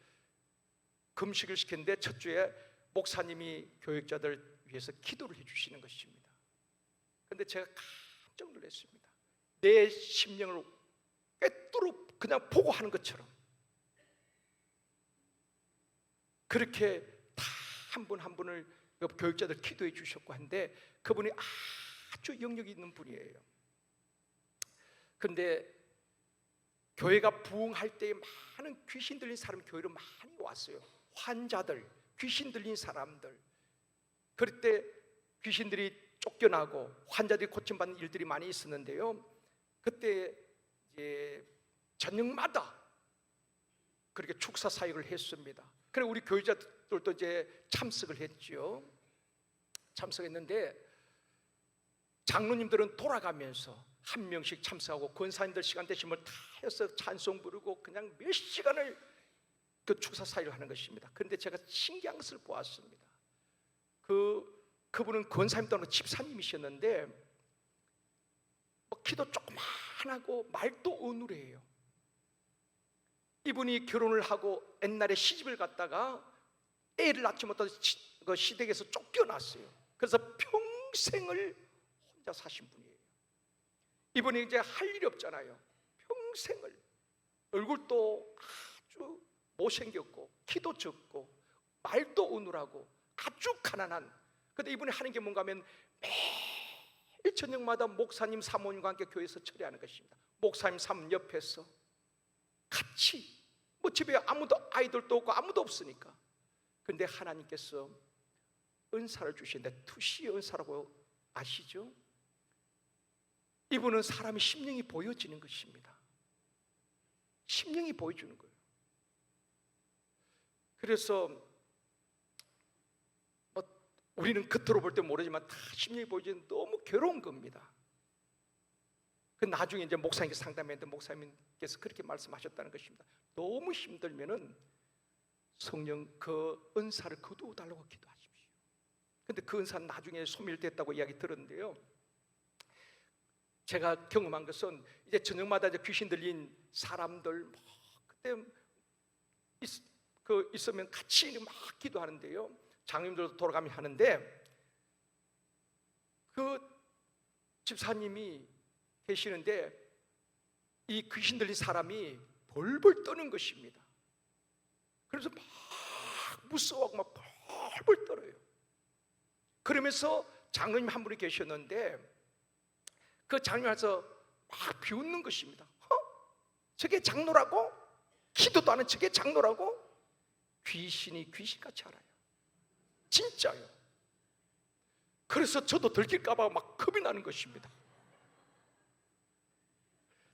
금식을 시켰는데 첫 주에 목사님이 교육자들 위해서 기도를 해주시는 것입니다. 그런데 제가 깜짝 놀랐습니다. 내 심령을 꿰뚫어 그냥 보고 하는 것처럼 그렇게 다 한 분 한 분을 교육자들 기도해 주셨고 한데 그분이 아주 영역이 있는 분이에요. 그런데 교회가 부흥할 때 많은 귀신 들린 사람이 교회로 많이 왔어요. 환자들, 귀신 들린 사람들. 그럴 때 귀신들이 쫓겨나고 환자들이 고침받는 일들이 많이 있었는데요. 그때 이제 저녁마다 그렇게 축사 사역을 했습니다. 그리고 우리 교회자들도 이제 참석을 했죠. 참석했는데 장로님들은 돌아가면서 한 명씩 참석하고 권사님들 시간 되시면 다 해서 찬송 부르고 그냥 몇 시간을 그 축사 사역을 하는 것입니다. 그런데 제가 신기한 것을 보았습니다. 그분은 권사님도 아니고 집사님이셨는데 키도 조그만 하고 말도 어눌해요. 이분이 결혼을 하고 옛날에 시집을 갔다가 애를 낳지 못한 그 시댁에서 쫓겨났어요. 그래서 평생을 혼자 사신 분이에요. 이분이 이제 할 일이 없잖아요. 평생을 얼굴도 아주 못생겼고 키도 적고 말도 어눌하고 아주 가난한. 근데 이분이 하는 게 뭔가 하면 매일 저녁마다 목사님 사모님과 함께 교회에서 처리하는 것입니다. 목사님 사모님 옆에서 같이 뭐 집에 아무도 아이들도 없고 아무도 없으니까. 그런데 하나님께서 은사를 주시는데 투시 은사라고 아시죠? 이분은 사람의 심령이 보여지는 것입니다. 심령이 보여주는 거예요. 그래서 우리는 겉으로 볼 때 모르지만 다 심령이 보여지는 너무 괴로운 겁니다. 그 나중에 이제 목사님께 상담했는데 목사님께서 그렇게 말씀하셨다는 것입니다. 너무 힘들면은 성령 그 은사를 거두어달라고 기도하십시오. 근데 그 은사는 나중에 소멸됐다고 이야기 들었는데요, 제가 경험한 것은 이제 저녁마다 이제 귀신 들린 사람들 그때 있으면 같이 막 기도하는데요, 장님들도 돌아가며 하는데 그 집사님이 계시는데 이 귀신 들린 사람이 벌벌 떠는 것입니다. 그래서 막 무서워하고 막 벌벌 떨어요. 그러면서 장로님 한 분이 계셨는데 그 장로님 와서 막 비웃는 것입니다. 저게 장로라고? 기도도 안 하는 저게 장로라고? 귀신이 귀신같이 알아요. 진짜요. 그래서 저도 들킬까 봐 막 겁이 나는 것입니다.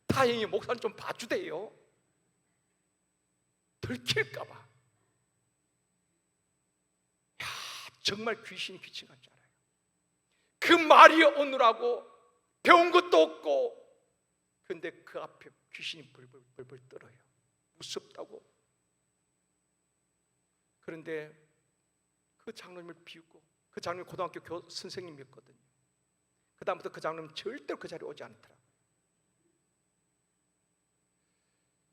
다행히 목사는 좀 봐주대요. 들킬까 봐. 야, 정말 귀신이 귀신같지 않아요. 그 말이 오느라고 배운 것도 없고, 근데 그 앞에 귀신이 벌벌 떨어요. 무섭다고. 그런데 그 장로님을 비웃고, 그 장로님 고등학교 선생님이었거든요. 그 다음부터 그 장로님 절대로 그 자리에 오지 않더라.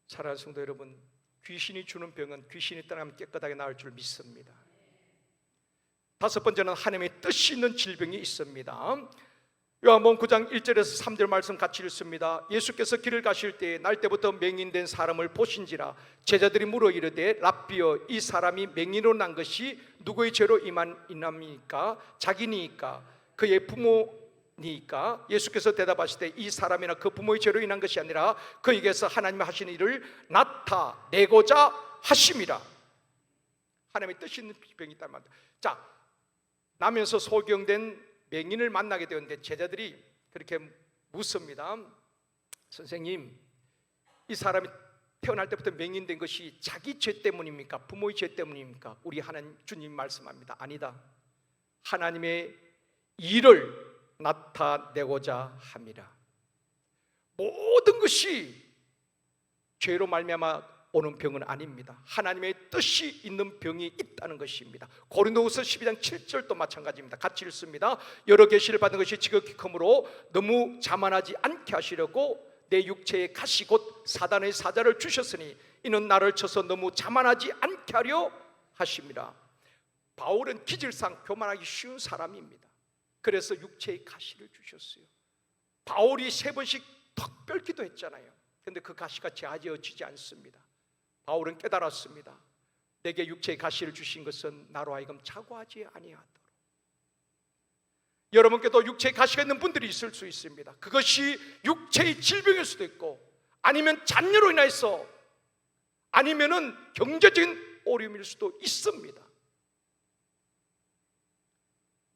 사랑하는 성도 여러분, 귀신이 주는 병은 귀신이 떠나면 깨끗하게 나을 줄 믿습니다. 다섯 번째는 하나님의 뜻이 있는 질병이 있습니다. 요한복음 9장 1절에서 3절 말씀 같이 읽습니다. 예수께서 길을 가실 때에 날 때부터 맹인된 사람을 보신지라 제자들이 물어 이르되 랍비여, 이 사람이 맹인으로 난 것이 누구의 죄로 인함이니까? 자기니까? 그의 부모니까? 예수께서 대답하시되 이 사람이나 그 부모의 죄로 인한 것이 아니라 그에게서 하나님이 하시는 일을 나타내고자 하심이라. 하나님의 뜻이 있는 병이 있단 말이다. 자, 나면서 소경된 맹인을 만나게 되었는데 제자들이 그렇게 묻습니다. 선생님, 이 사람이 태어날 때부터 맹인된 것이 자기 죄 때문입니까? 부모의 죄 때문입니까? 우리 하나님 주님 말씀합니다. 아니다. 하나님의 일을 나타내고자 함이라. 모든 것이 죄로 말미암아 오는 병은 아닙니다. 하나님의 뜻이 있는 병이 있다는 것입니다. 고린도후서 12장 7절도 마찬가지입니다. 같이 읽습니다. 여러 계시를 받은 것이 지극히 크므로 너무 자만하지 않게 하시려고 내 육체에 가시 곧 사단의 사자를 주셨으니 이는 나를 쳐서 너무 자만하지 않게 하려 하심이라. 바울은 기질상 교만하기 쉬운 사람입니다. 그래서 육체에 가시를 주셨어요. 바울이 3번씩 특별 기도했잖아요. 근데 그 가시가 제하지어지지 않습니다. 바울은 깨달았습니다. 내게 육체의 가시를 주신 것은 나로 하여금 자고하지 아니하도록. 여러분께도 육체의 가시가 있는 분들이 있을 수 있습니다. 그것이 육체의 질병일 수도 있고, 아니면 잔류로 인해서, 아니면은 경제적인 어려움일 수도 있습니다.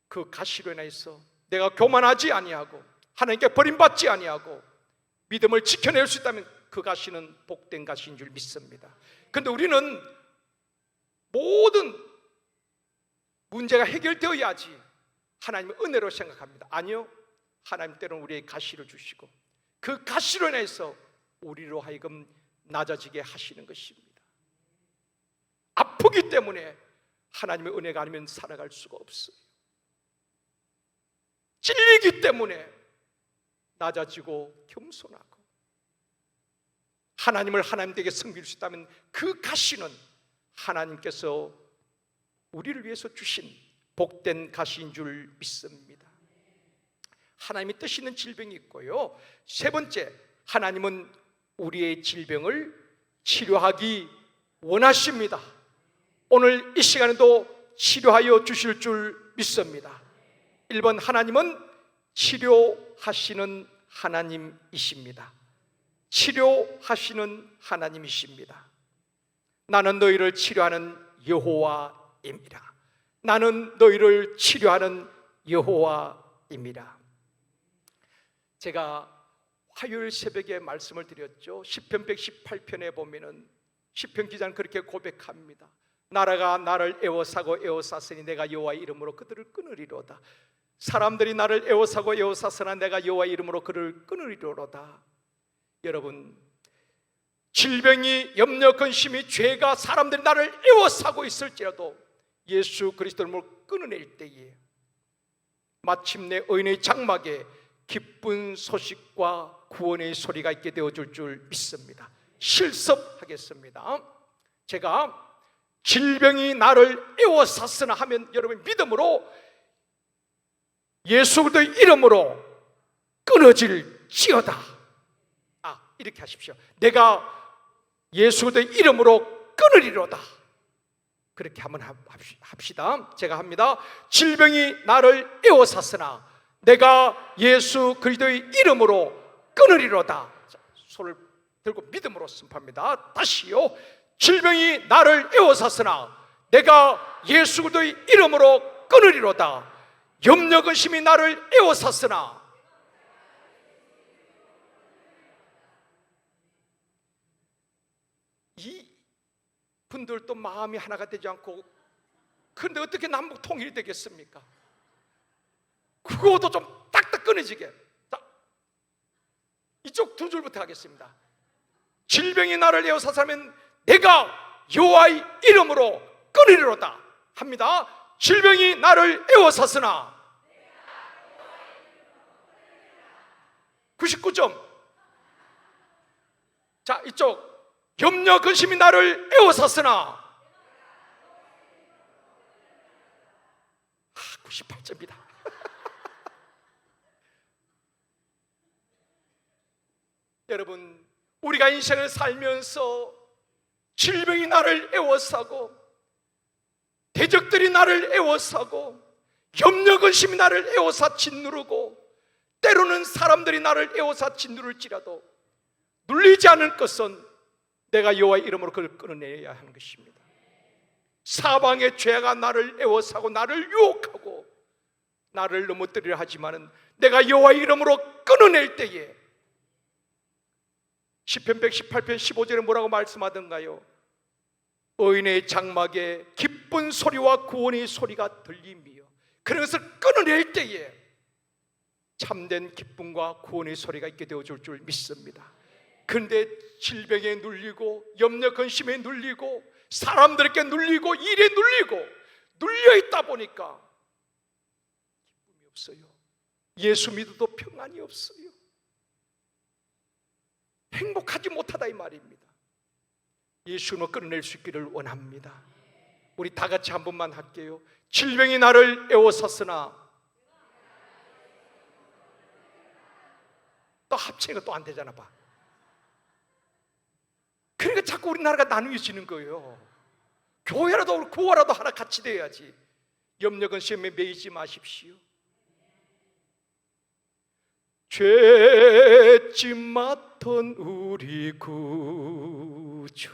그 가시로 인해서 내가 교만하지 아니하고 하나님께 버림받지 아니하고 믿음을 지켜낼 수 있다면 그 가시는 복된 가시인 줄 믿습니다. 그런데 우리는 모든 문제가 해결되어야지 하나님의 은혜로 생각합니다. 아니요, 하나님 때로는 우리의 가시를 주시고 그 가시로 인해서 우리로 하여금 낮아지게 하시는 것입니다. 아프기 때문에 하나님의 은혜가 아니면 살아갈 수가 없어요. 찔리기 때문에 낮아지고 겸손하고 하나님을 하나님에게 섬길 수 있다면 그 가시는 하나님께서 우리를 위해서 주신 복된 가시인 줄 믿습니다. 하나님의 뜻이 있는 질병이 있고요. 세 번째, 하나님은 우리의 질병을 치료하기 원하십니다. 오늘 이 시간에도 치료하여 주실 줄 믿습니다. 1번, 하나님은 치료하시는 하나님이십니다. 치료하시는 하나님이십니다. 나는 너희를 치료하는 여호와임이라. 나는 너희를 치료하는 여호와입니다. 제가 화요일 새벽에 말씀을 드렸죠. 시편 118편에 보면은 시편 기자는 그렇게 고백합니다. 나라가 나를 애워싸고 애워쌌으니 내가 여호와의 이름으로 그들을 끊으리로다. 사람들이 나를 애워싸고 애워쌌으나 내가 여호와의 이름으로 그를 끊으리로다. 여러분, 질병이, 염려, 근심이, 죄가 사람들이 나를 애워싸고 있을지라도 예수 그리스도를 끊어낼 때에 마침내 의인의 장막에 기쁜 소식과 구원의 소리가 있게 되어줄 줄 믿습니다. 실습하겠습니다. 제가 질병이 나를 애워쌌으나 하면 여러분 믿음으로 예수 그리스도의 이름으로 끊어질지어다. 이렇게 하십시오. 내가 예수 그리스도의 이름으로 끊으리로다. 그렇게 한번 합시다. 제가 합니다. 질병이 나를 애워쌌으나 내가 예수 그리스도의 이름으로 끊으리로다. 손을 들고 믿음으로 선포합니다. 다시요. 질병이 나를 애워쌌으나 내가 예수 그리스도의 이름으로 끊으리로다. 염려 근심이 나를 애워쌌으나 이 분들도 마음이 하나가 되지 않고, 그런데 어떻게 남북 통일이 되겠습니까? 그것도 좀 딱딱 끊어지게. 자, 이쪽 두 줄부터 하겠습니다. 질병이 나를 애워쌌으면 내가 여호와의 이름으로 끊으리로다 합니다. 질병이 나를 애워쌌으나 99점. 자, 이쪽 염려 근심이 나를 애워쌌으나 98점이다. 여러분, 우리가 인생을 살면서 질병이 나를 애워싸고 대적들이 나를 애워싸고 염려 근심이 나를 애워싸 짓누르고 때로는 사람들이 나를 애워싸 짓누를지라도 눌리지 않을 것은 내가 여호와의 이름으로 그걸 끊어내야 하는 것입니다. 사방의 죄가 나를 애워싸고 나를 유혹하고 나를 넘어뜨리려 하지만은 내가 여호와의 이름으로 끊어낼 때에 시편 118편 15절에 뭐라고 말씀하던가요? 의인의 장막에 기쁜 소리와 구원의 소리가 들리며 그런 것을 끊어낼 때에 참된 기쁨과 구원의 소리가 있게 되어줄 줄 믿습니다. 그런데 질병에 눌리고 염려 근심에 눌리고 사람들에게 눌리고 일에 눌리고 눌려있다 보니까 기쁨이 없어요. 예수 믿어도 평안이 없어요. 행복하지 못하다 이 말입니다. 예수는 끊어낼 수 있기를 원합니다. 우리 다 같이 한 번만 할게요. 질병이 나를 애워쌌으나 또 합치니까 또 안 되잖아 봐. 그러니까 자꾸 우리나라가 나누어지는 거예요. 교회라도 구호라도 하나 같이 돼야지. 염려 근심에 매이지 마십시오. 죄짐 맡은 우리 구주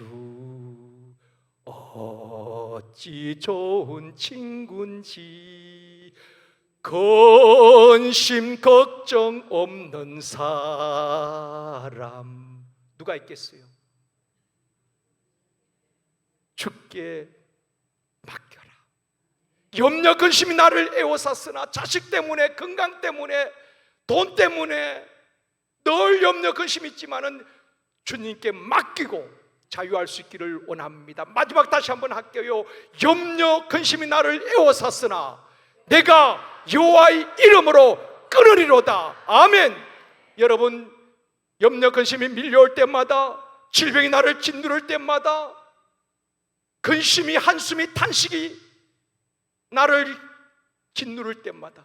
어찌 좋은 친구인지 근심 걱정 없는 사람 누가 있겠어요? 주께 맡겨라. 염려 근심이 나를 애워쌌으나 자식 때문에 건강 때문에 돈 때문에 늘 염려 근심이 있지만은 주님께 맡기고 자유할 수 있기를 원합니다. 마지막 다시 한번 할게요. 염려 근심이 나를 애워쌌으나 내가 여호와의 이름으로 끊으리로다. 아멘. 여러분, 염려 근심이 밀려올 때마다, 질병이 나를 짓누를 때마다, 근심이 한숨이 탄식이 나를 짓누를 때마다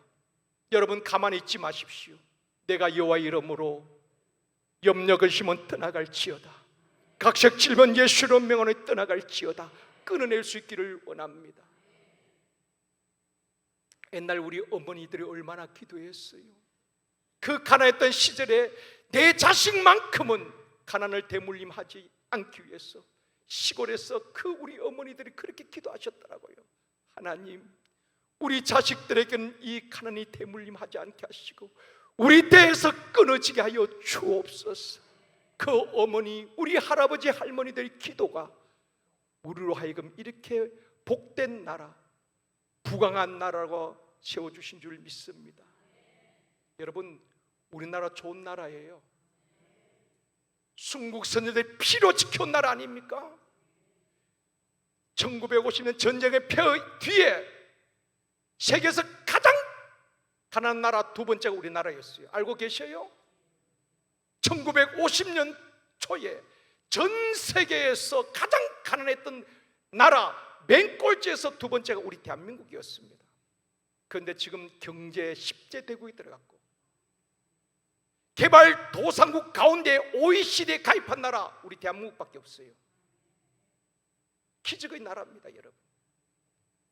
여러분 가만히 있지 마십시오. 내가 여호와의 이름으로 염려 근심은 떠나갈지어다. 각색 질병 예수의 명언에 떠나갈지어다. 끊어낼 수 있기를 원합니다. 옛날 우리 어머니들이 얼마나 기도했어요. 그 가난했던 시절에 내 자식만큼은 가난을 대물림하지 않기 위해서 시골에서 그 우리 어머니들이 그렇게 기도하셨더라고요. 하나님, 우리 자식들에게는 이 가난이 대물림하지 않게 하시고 우리 대에서 끊어지게 하여 주옵소서. 그 어머니, 우리 할아버지 할머니들의 기도가 우리로 하여금 이렇게 복된 나라, 부강한 나라가 세워주신 줄 믿습니다. 여러분, 우리나라 좋은 나라예요. 순국 선조들의 피로 지켜온 나라 아닙니까? 1950년 전쟁의 폐허 뒤에 세계에서 가장 가난한 나라 두 번째가 우리나라였어요. 알고 계셔요? 1950년 초에 전 세계에서 가장 가난했던 나라 맨 꼴찌에서 두 번째가 우리 대한민국이었습니다. 그런데 지금 경제 10제 대국이 들어갔고 개발도상국 가운데 OECD에 가입한 나라 우리 대한민국밖에 없어요. 기적의 나라입니다, 여러분.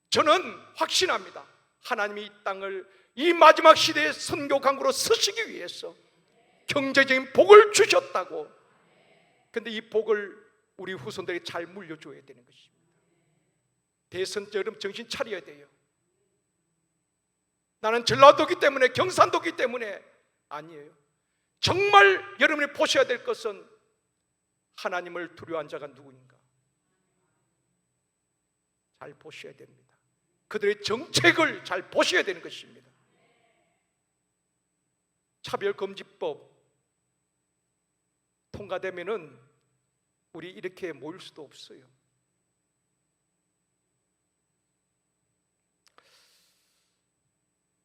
저는 확신합니다. 하나님이 이 땅을 이 마지막 시대의 선교 강구로 쓰시기 위해서 경제적인 복을 주셨다고. 그런데 이 복을 우리 후손들에게 잘 물려줘야 되는 것입니다. 대선 때 여러분 정신 차려야 돼요. 나는 전라도기 때문에 경산도기 때문에 아니에요. 정말 여러분이 보셔야 될 것은 하나님을 두려워한 자가 누구인가 잘 보셔야 됩니다. 그들의 정책을 잘 보셔야 되는 것입니다. 차별금지법 통과되면은 우리 이렇게 모일 수도 없어요.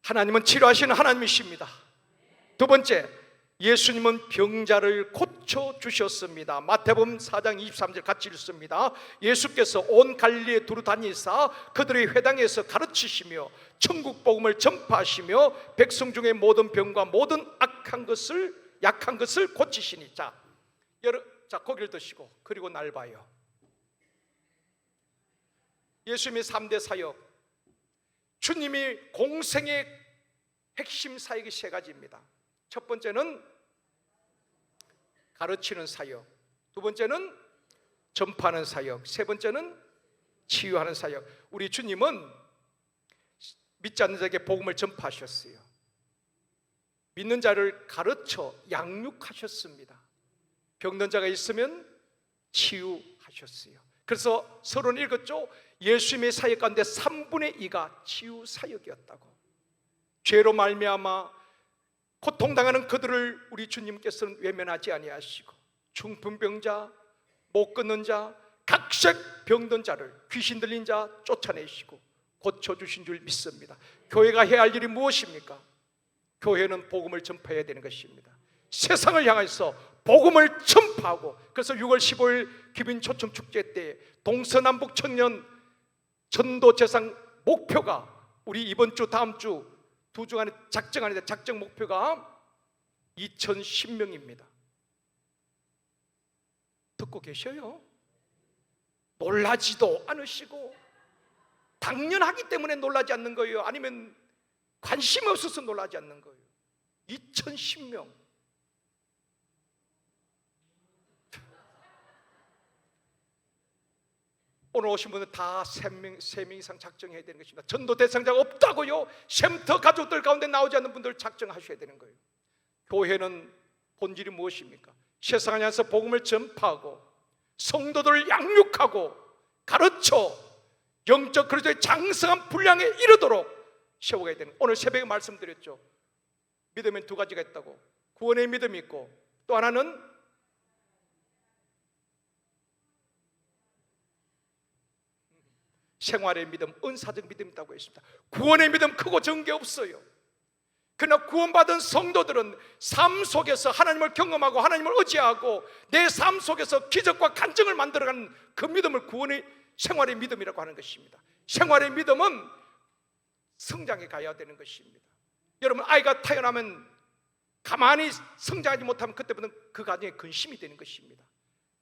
하나님은 치료하시는 하나님이십니다. 두 번째, 예수님은 병자를 고쳐주셨습니다. 마태복음 4장 23절 같이 읽습니다. 예수께서 온 갈릴리에 두루 다니사 그들의 회당에서 가르치시며 천국 복음을 전파하시며 백성 중에 모든 병과 모든 약한 것을 고치시니. 자, 고기를 드시고 그리고 날 봐요. 예수님의 3대 사역, 주님이 공생의 핵심 사역이 세 가지입니다. 첫 번째는 가르치는 사역, 두 번째는 전파하는 사역, 세 번째는 치유하는 사역. 우리 주님은 믿지 않는 자에게 복음을 전파하셨어요. 믿는 자를 가르쳐 양육하셨습니다. 병든 자가 있으면 치유하셨어요. 그래서 서론 읽었죠? 예수님의 사역 가운데 3분의 2가 치유 사역이었다고. 죄로 말미암아 고통당하는 그들을 우리 주님께서는 외면하지 아니하시고 중풍병자, 못 걷는 자, 각색 병든 자를, 귀신 들린 자 쫓아내시고 고쳐주신 줄 믿습니다. 교회가 해야 할 일이 무엇입니까? 교회는 복음을 전파해야 되는 것입니다. 세상을 향해서 복음을 전파하고, 그래서 6월 15일 귀빈초청 축제 때 동서남북 청년 전도 제상 목표가 우리 이번 주 다음 주 두 주 안에 작정하는데 작정 목표가 2010명입니다. 듣고 계셔요? 놀라지도 않으시고 당연하기 때문에 놀라지 않는 거예요? 아니면 관심 없어서 놀라지 않는 거예요? 2010명. 오늘 오신 분은 다 3명 이상 작정해야 되는 것입니다. 전도 대상자가 없다고요? 쉼터 가족들 가운데 나오지 않는 분들 작정하셔야 되는 거예요. 교회는 본질이 무엇입니까? 세상 안에서 복음을 전파하고 성도들을 양육하고 가르쳐 영적 그리스도의 장성한 분량에 이르도록 세워가야 되는. 오늘 새벽에 말씀드렸죠. 믿음엔 두 가지가 있다고. 구원의 믿음이 있고 또 하나는 생활의 믿음, 은사적 믿음이 있다고 했습니다. 구원의 믿음 크고 적은 게 없어요. 그러나 구원받은 성도들은 삶 속에서 하나님을 경험하고 하나님을 의지하고 내 삶 속에서 기적과 간증을 만들어가는 그 믿음을 구원의 생활의 믿음이라고 하는 것입니다. 생활의 믿음은 성장해 가야 되는 것입니다. 여러분, 아이가 태어나면 가만히 성장하지 못하면 그때부터 그 가정에 근심이 되는 것입니다.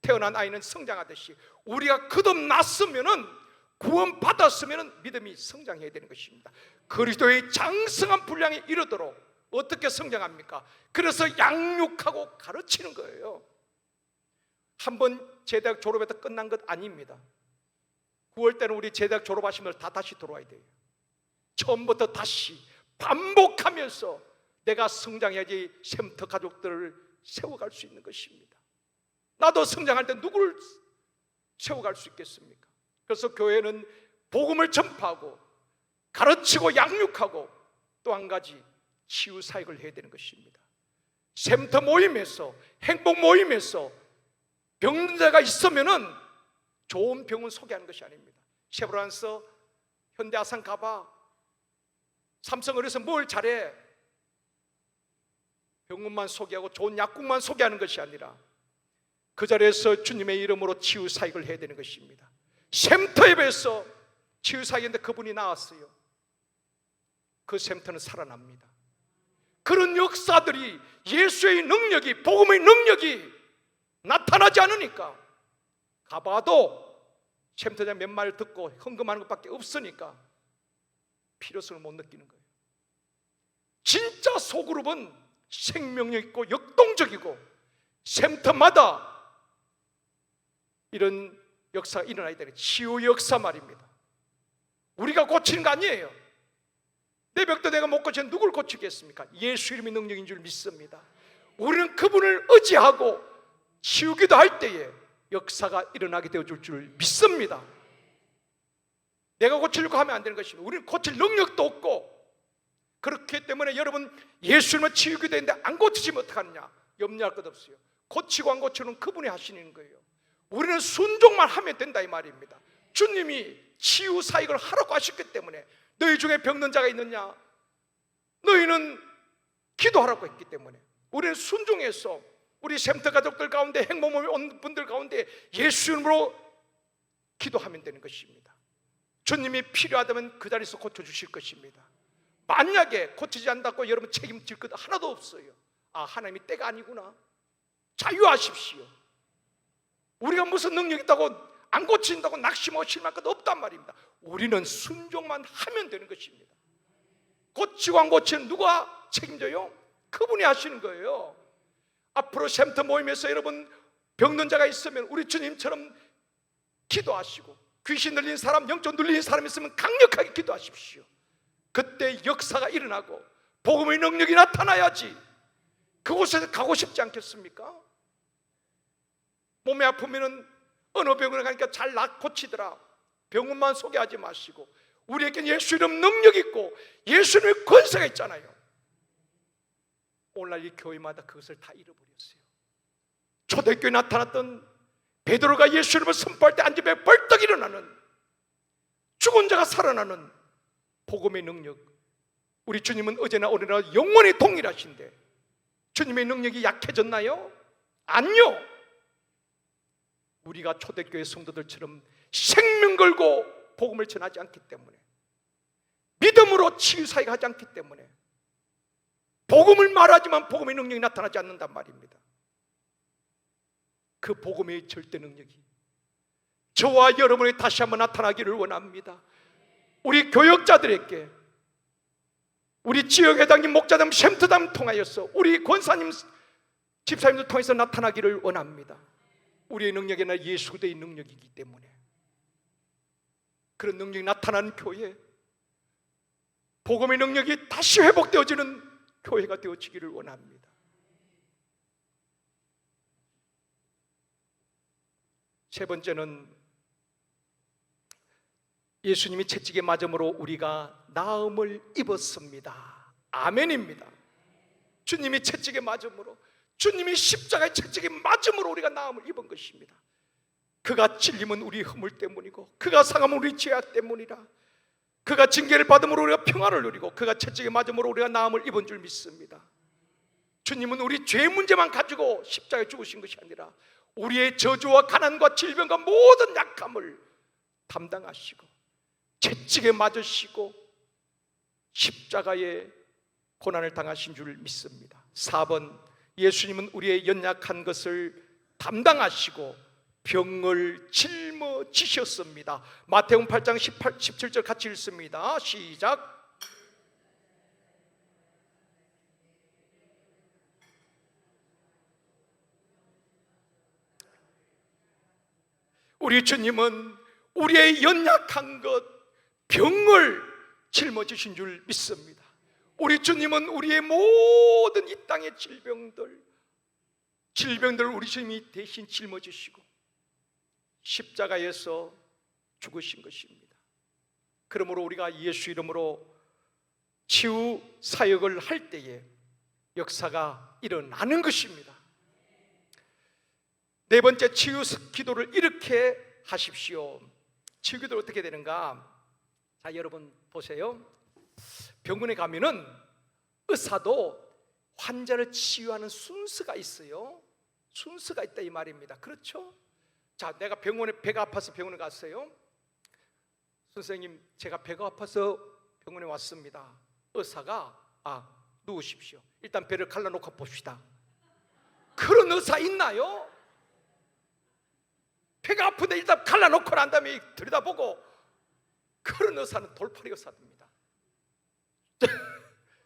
태어난 아이는 성장하듯이 우리가 거듭났으면은 구원 받았으면 믿음이 성장해야 되는 것입니다. 그리스도의 장성한 분량에 이르도록 어떻게 성장합니까? 그래서 양육하고 가르치는 거예요. 한번 제대학 졸업해서 끝난 것 아닙니다. 9월 때는 우리 제대학 졸업하신 분들 다 다시 들어와야 돼요. 처음부터 다시 반복하면서 내가 성장해야지 샘터 가족들을 세워갈 수 있는 것입니다. 나도 성장할 때 누구를 세워갈 수 있겠습니까? 그래서 교회는 복음을 전파하고 가르치고 양육하고 또 한 가지 치유 사역을 해야 되는 것입니다. 샘터 모임에서, 행복 모임에서 병자가 있으면은 좋은 병은 소개하는 것이 아닙니다. 쉐브란스, 현대아산 가봐. 삼성을해서 뭘 잘해? 병원만 소개하고 좋은 약국만 소개하는 것이 아니라 그 자리에서 주님의 이름으로 치유 사역을 해야 되는 것입니다. 샘터에서 치유 사역인데 그분이 나왔어요. 그 샘터는 살아납니다. 그런 역사들이, 예수의 능력이, 복음의 능력이 나타나지 않으니까 가봐도 샘터장 몇 말 듣고 헌금하는 것밖에 없으니까 필요성을 못 느끼는 거예요. 진짜 소그룹은 생명력 있고 역동적이고 샘터마다 이런 역사가 일어나야 되는 치유 역사 말입니다. 우리가 고치는 거 아니에요. 내 벽도 내가 못 고치면 누굴 고치겠습니까? 예수 이름의 능력인 줄 믿습니다. 우리는 그분을 의지하고 치우기도 할 때에 역사가 일어나게 되어줄 줄 믿습니다. 내가 고치려고 하면 안 되는 것입니다. 우리는 고칠 능력도 없고, 그렇기 때문에 여러분 예수님을 치유기도 했는데 안 고치시면 어떡하느냐? 염려할 것 없어요. 고치고 안 고치는 그분이 하시는 거예요. 우리는 순종만 하면 된다 이 말입니다. 주님이 치유 사역을 하라고 하셨기 때문에, 너희 중에 병든 자가 있느냐? 너희는 기도하라고 했기 때문에 우리는 순종해서 우리 샘터 가족들 가운데, 행복몸에 온 분들 가운데 예수 이름으로 기도하면 되는 것입니다. 주님이 필요하다면 그 자리에서 고쳐주실 것입니다. 만약에 고치지 않는다고 여러분 책임질 것 하나도 없어요. 아, 하나님이 때가 아니구나. 자유하십시오. 우리가 무슨 능력이 있다고 안 고친다고 낙심하고 실망할 것도 없단 말입니다. 우리는 순종만 하면 되는 것입니다. 고치고 안 고치는 누가 책임져요? 그분이 하시는 거예요. 앞으로 샘터 모임에서 여러분 병든 자가 있으면 우리 주님처럼 기도하시고, 귀신 들린 사람, 영적 눌린 사람 있으면 강력하게 기도하십시오. 그때 역사가 일어나고 복음의 능력이 나타나야지 그곳에서 가고 싶지 않겠습니까? 몸이 아프면은 어느 병원에 가니까 잘 고치더라. 병원만 소개하지 마시고 우리에겐 예수 이름 능력이 있고 예수님의 권세가 있잖아요. 오늘날 이 교회마다 그것을 다 잃어버렸어요. 초대교회에 나타났던 베드로가 예수 이름을 선포할 때 앉으면 벌떡 일어나는, 죽은 자가 살아나는 복음의 능력. 우리 주님은 어제나 오늘나 영원히 동일하신데 주님의 능력이 약해졌나요? 아니요. 우리가 초대교회 성도들처럼 생명 걸고 복음을 전하지 않기 때문에, 믿음으로 치유사역 하지 않기 때문에 복음을 말하지만 복음의 능력이 나타나지 않는단 말입니다. 그 복음의 절대 능력이 저와 여러분이 다시 한번 나타나기를 원합니다. 우리 교역자들에게, 우리 지역회장님, 목자님, 샘터장 통하여서 우리 권사님, 집사님들 통해서 나타나기를 원합니다. 우리의 능력이 아니라 예수 그리스도의 능력이기 때문에 그런 능력이 나타나는 교회, 복음의 능력이 다시 회복되어지는 교회가 되어지기를 원합니다. 세 번째는 예수님이 채찍에 맞음으로 우리가 나음을 입었습니다. 아멘입니다. 주님이 채찍에 맞음으로, 주님이 십자가의 채찍에 맞음으로 우리가 나음을 입은 것입니다. 그가 찔림은 우리 허물 때문이고 그가 상함은 우리 죄악 때문이라. 그가 징계를 받음으로 우리가 평안을 누리고 그가 채찍에 맞음으로 우리가 나음을 입은 줄 믿습니다. 주님은 우리 죄 문제만 가지고 십자가에 죽으신 것이 아니라 우리의 저주와 가난과 질병과 모든 약함을 담당하시고 채찍에 맞으시고 십자가의 고난을 당하신 줄 믿습니다. 4번, 예수님은 우리의 연약한 것을 담당하시고 병을 짊어지셨습니다. 마태복음 8장 17절 같이 읽습니다. 시작. 우리 주님은 우리의 연약한 것, 병을 짊어지신 줄 믿습니다. 우리 주님은 우리의 모든 이 땅의 질병들 우리 주님이 대신 짊어지시고 십자가에서 죽으신 것입니다. 그러므로 우리가 예수 이름으로 치유 사역을 할 때에 역사가 일어나는 것입니다. 네 번째, 치유 기도를 이렇게 하십시오. 치유 기도는 어떻게 되는가? 자, 여러분 보세요. 병원에 가면은 의사도 환자를 치유하는 순서가 있어요. 순서가 있다 이 말입니다. 그렇죠? 자, 내가 병원에 배가 아파서 병원에 갔어요. 선생님, 제가 배가 아파서 병원에 왔습니다. 의사가 누우십시오. 일단 배를 갈라놓고 봅시다. 그런 의사 있나요? 배가 아픈데 일단 갈라놓고 난 다음에 들여다보고. 그런 의사는 돌팔이 의사입니다.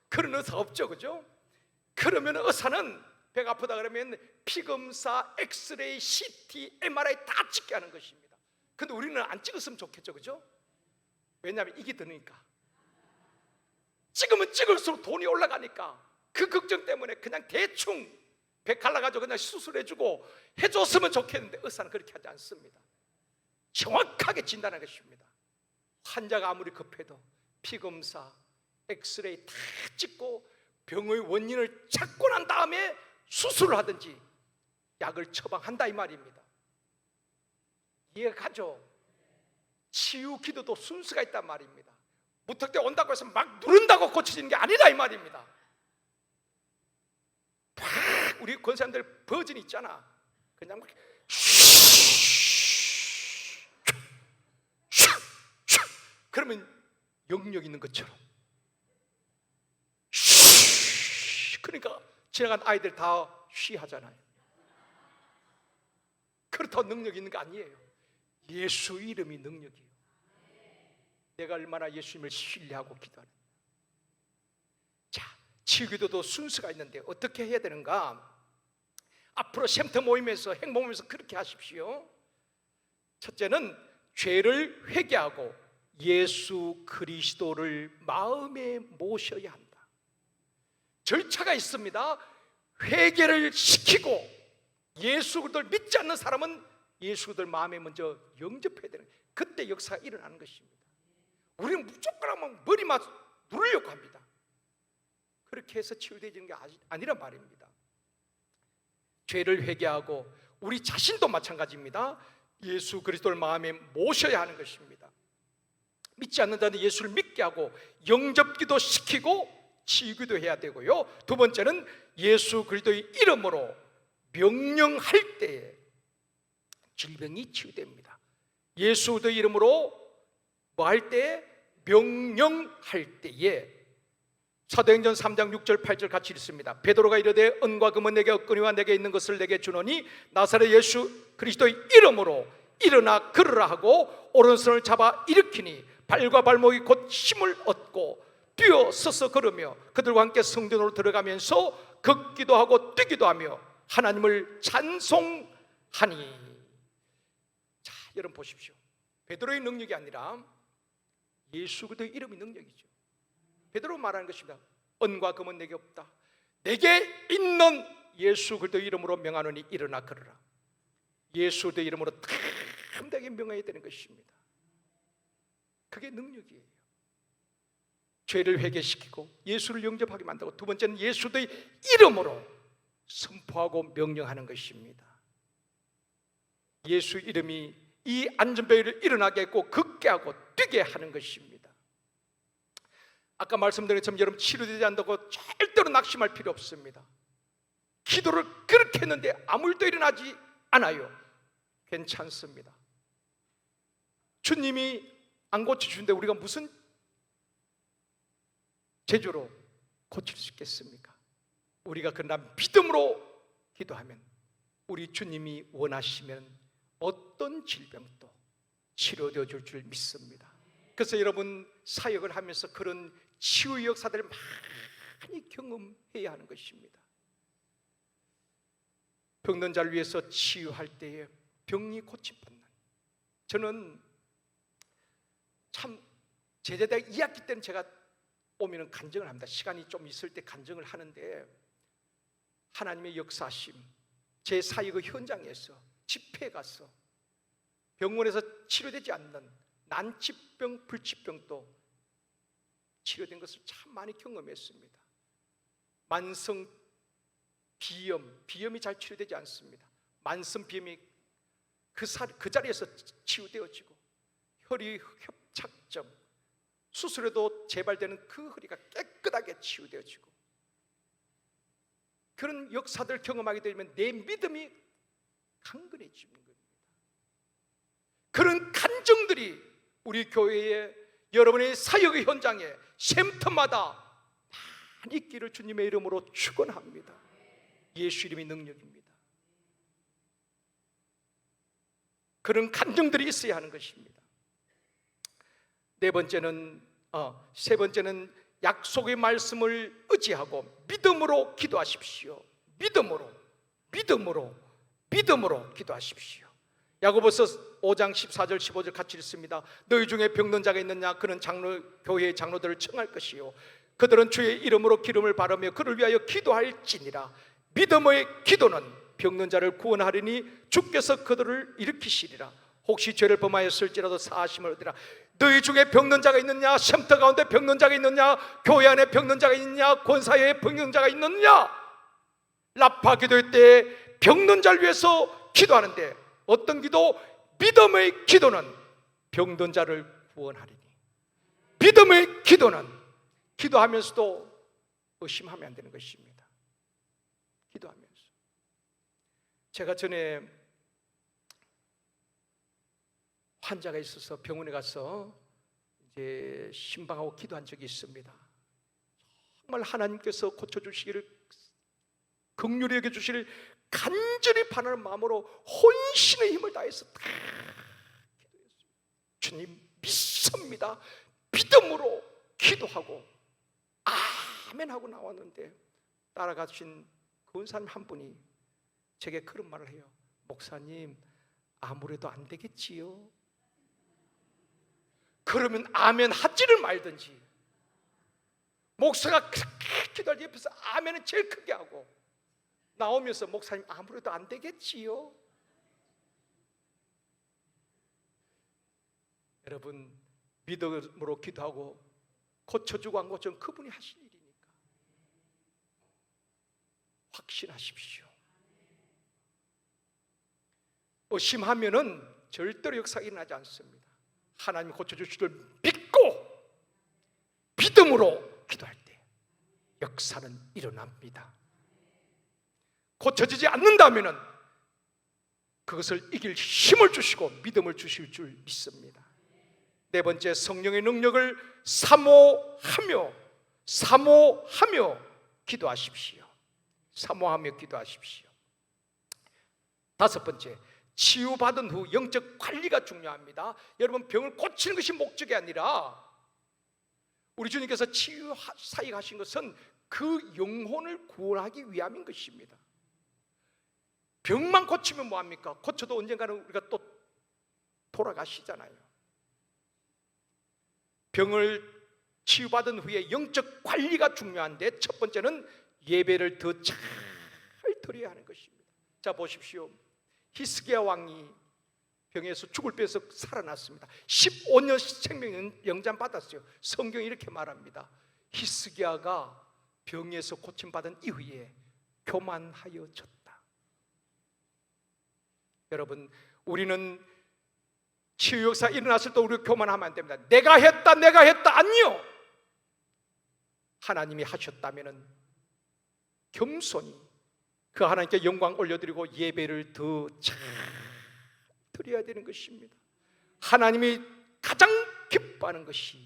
그런 의사 없죠, 그죠? 그러면 의사는 배가 아프다 그러면 피검사, 엑스레이, CT, MRI 다 찍게 하는 것입니다. 근데 우리는 안 찍었으면 좋겠죠, 그죠? 왜냐하면 이게 드니까. 찍으면 찍을수록 돈이 올라가니까 그 걱정 때문에 그냥 대충 배 갈라가지고 그냥 수술해주고 해줬으면 좋겠는데 의사는 그렇게 하지 않습니다. 정확하게 진단하는 것입니다. 환자가 아무리 급해도 피검사, 엑스레이 다 찍고 병의 원인을 찾고 난 다음에 수술을 하든지 약을 처방한다 이 말입니다. 이해가 가죠? 치유 기도도 순서가 있단 말입니다. 무턱대 온다고 해서 막 누른다고 고쳐지는 게 아니다 이 말입니다. 팍 우리 권사님들 버전 있잖아. 그냥 막 그러면 영역 있는 것처럼. 그러니까 지나간 아이들 다 쉬하잖아요. 그렇다고 능력 있는 거 아니에요. 예수 이름이 능력이에요. 내가 얼마나 예수님을 신뢰하고 기도하는. 자, 치유기도도 순서가 있는데 어떻게 해야 되는가? 앞으로 샘터 모임에서 행복 모임에서 그렇게 하십시오. 첫째는 죄를 회개하고 예수 그리스도를 마음에 모셔야 한다. 절차가 있습니다. 회개를 시키고 예수 그리스도를 믿지 않는 사람은 예수 그리스도를 마음에 먼저 영접해야 되는, 그때 역사가 일어나는 것입니다. 우리는 무조건 하면 머리만 누르려고 합니다. 그렇게 해서 치유되지는 게 아니란 말입니다. 죄를 회개하고 우리 자신도 마찬가지입니다. 예수 그리스도를 마음에 모셔야 하는 것입니다. 믿지 않는 자는 예수를 믿게 하고 영접기도 시키고 치유기도 해야 되고요. 두 번째는 예수 그리스도의 이름으로 명령할 때에 질병이 치유됩니다. 예수 그리스도의 이름으로 뭐 할 때? 명령할 때에 사도행전 3장 6절 8절 같이 읽습니다. 베드로가 이르되 은과 금은 내게 없거니와 내게 있는 것을 내게 주노니 나사렛 예수 그리스도의 이름으로 일어나 걸으라 하고 오른손을 잡아 일으키니 발과 발목이 곧 힘을 얻고 뛰어 서서 걸으며 그들과 함께 성전으로 들어가면서 걷기도 하고 뛰기도 하며 하나님을 찬송하니. 자, 여러분 보십시오. 베드로의 능력이 아니라 예수 그리스도의 이름이 능력이죠. 베드로 말하는 것입니다. 은과 금은 내게 없다. 내게 있는 예수 그리스도의 이름으로 명하노니 일어나 걸으라. 예수 그리스도의 이름으로 탐대하게 명해야 되는 것입니다. 그게 능력이에요. 죄를 회개시키고 예수를 영접하게 만들고, 두 번째는 예수 그리스도의 이름으로 선포하고 명령하는 것입니다. 예수 이름이 이 안전벨을 일어나게 했고 걷게 하고 뛰게 하는 것입니다. 아까 말씀드린 것처럼 여러분 치료되지 않는다고 절대로 낙심할 필요 없습니다. 기도를 그렇게 했는데 아무 일도 일어나지 않아요. 괜찮습니다. 주님이 안 고쳐주는데 우리가 무슨 제조로 고칠 수 있겠습니까? 우리가 그러나 믿음으로 기도하면 우리 주님이 원하시면 어떤 질병도 치료되어 줄 줄 믿습니다. 그래서 여러분 사역을 하면서 그런 치유 역사들을 많이 경험해야 하는 것입니다. 병든 자를 위해서 치유할 때에 병이 고침받는, 저는 참 제자대학 2학기 때는 제가 오면은 간증을 합니다. 시간이 좀 있을 때 간증을 하는데, 하나님의 역사심, 제 사역의 현장에서 집회에 가서 병원에서 치료되지 않는 난치병, 불치병도 치료된 것을 참 많이 경험했습니다. 만성 비염이 잘 치료되지 않습니다. 만성 비염이 그 자리에서 치유되어지고, 혈이 협착점, 수술에도 재발되는 그 허리가 깨끗하게 치유되어지고, 그런 역사들을 경험하게 되면 내 믿음이 강건해지는 겁니다. 그런 간증들이 우리 교회의 여러분의 사역의 현장에 쉼터마다 많이 있기를 주님의 이름으로 축원합니다. 예수 이름의 능력입니다. 그런 간증들이 있어야 하는 것입니다. 세 번째는 약속의 말씀을 의지하고 믿음으로 기도하십시오. 믿음으로 기도하십시오. 야고보서 5장 14절 15절 같이 읽습니다. 너희 중에 병든 자가 있느냐? 그는 교회의 장로들을 청할 것이요, 그들은 주의 이름으로 기름을 바르며 그를 위하여 기도할지니라. 믿음의 기도는 병든 자를 구원하리니 주께서 그들을 일으키시리라. 혹시 죄를 범하였을지라도 사하심을 얻으라. 너희 중에 병든 자가 있느냐? 쉼터 가운데 병든 자가 있느냐? 교회 안에 병든 자가 있느냐? 권사회에 병든 자가 있느냐? 라파 기도회 때 병든 자를 위해서 기도하는데, 어떤 기도? 믿음의 기도는 병든 자를 구원하리니. 믿음의 기도는 기도하면서도 의심하면 안 되는 것입니다. 기도하면서. 제가 전에 환자가 있어서 병원에 가서 이제 신방하고 기도한 적이 있습니다. 정말 하나님께서 고쳐주시기를, 긍휼히 여겨주시기를 간절히 바라는 마음으로 혼신의 힘을 다해서 다 기도했어요. 주님 믿습니다. 믿음으로 기도하고 아멘 하고 나왔는데, 따라가신 권사님 한 분이 제게 그런 말을 해요. 목사님, 아무래도 안 되겠지요? 그러면 아멘 하지를 말든지. 목사가 그렇게 기도할 때 옆에서 아멘은 제일 크게 하고 나오면서, 목사님 아무래도 안 되겠지요? 여러분, 믿음으로 기도하고 고쳐주고 안 고쳐주고 그분이 하신 일이니까 확신하십시오. 의심하면은 절대로 역사가 일어나지 않습니다. 하나님이 고쳐주실 줄 믿고 믿음으로 기도할 때 역사는 일어납니다. 고쳐지지 않는다면은 그것을 이길 힘을 주시고 믿음을 주실 줄 믿습니다. 네 번째, 성령의 능력을 사모하며 기도하십시오. 사모하며 기도하십시오. 다섯 번째, 치유받은 후 영적 관리가 중요합니다. 여러분, 병을 고치는 것이 목적이 아니라 우리 주님께서 치유 사역하신 것은 그 영혼을 구원하기 위함인 것입니다. 병만 고치면 뭐합니까? 고쳐도 언젠가는 우리가 또 돌아가시잖아요. 병을 치유받은 후에 영적 관리가 중요한데, 첫 번째는 예배를 더 잘 드려야 하는 것입니다. 자, 보십시오. 히스기야 왕이 병에서 죽을 뼈에서 살아났습니다. 15년 생명 영장 받았어요. 성경이 이렇게 말합니다. 히스기야가 병에서 고침받은 이후에 교만하여졌다. 여러분, 우리는 치유 역사 일어났을 때 우리가 교만하면 안 됩니다. 내가 했다 아니요. 하나님이 하셨다면은 겸손히 그 하나님께 영광 올려드리고 예배를 더 잘 드려야 되는 것입니다. 하나님이 가장 기뻐하는 것이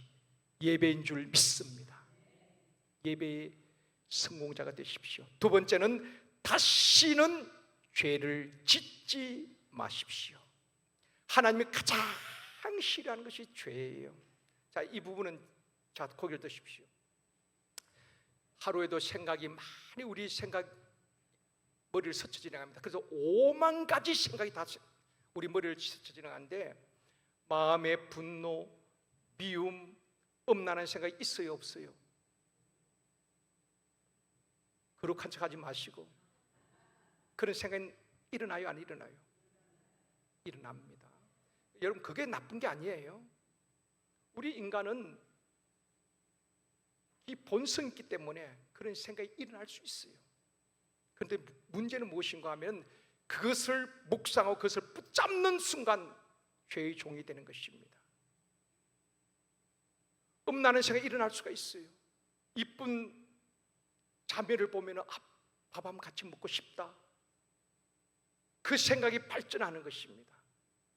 예배인 줄 믿습니다. 예배의 성공자가 되십시오. 두 번째는 다시는 죄를 짓지 마십시오. 하나님이 가장 싫어하는 것이 죄예요. 자, 이 부분은, 자, 고개를 드십시오. 하루에도 생각이 많이 우리 머리를 스쳐 지나갑니다. 그래서 5만 가지 생각이 다 우리 머리를 스쳐 지나가는데, 마음의 분노, 미움, 음란한 생각이 있어요, 없어요? 거룩한 척하지 마시고 그런 생각이 일어나요, 안 일어나요? 일어납니다. 여러분, 그게 나쁜 게 아니에요. 우리 인간은 이 본성이 있기 때문에 그런 생각이 일어날 수 있어요. 그런데 문제는 무엇인가 하면 그것을 묵상하고 그것을 붙잡는 순간 죄의 종이 되는 것입니다. 음란한 생각이 일어날 수가 있어요. 이쁜 자매를 보면 밥 한번 같이 먹고 싶다, 그 생각이 발전하는 것입니다.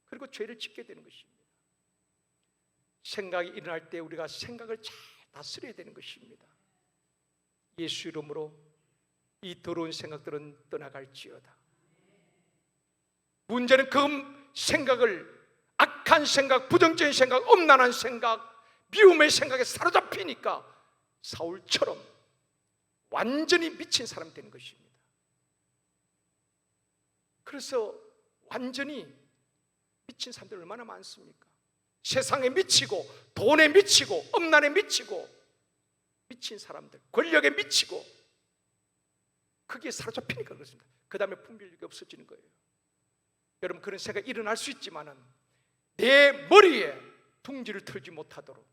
그리고 죄를 짓게 되는 것입니다. 생각이 일어날 때 우리가 생각을 잘 다스려야 되는 것입니다. 예수 이름으로 이 더러운 생각들은 떠나갈지어다. 문제는 그 생각을, 악한 생각, 부정적인 생각, 음란한 생각, 미움의 생각에 사로잡히니까 사울처럼 완전히 미친 사람이 되는 것입니다. 그래서 완전히 미친 사람들 얼마나 많습니까? 세상에 미치고, 돈에 미치고, 음란에 미치고, 미친 사람들, 권력에 미치고, 그게 사로잡히니까 그렇습니다. 그 다음에 분별력이 없어지는 거예요. 여러분, 그런 생각이 일어날 수 있지만은 내 머리에 둥지를 틀지 못하도록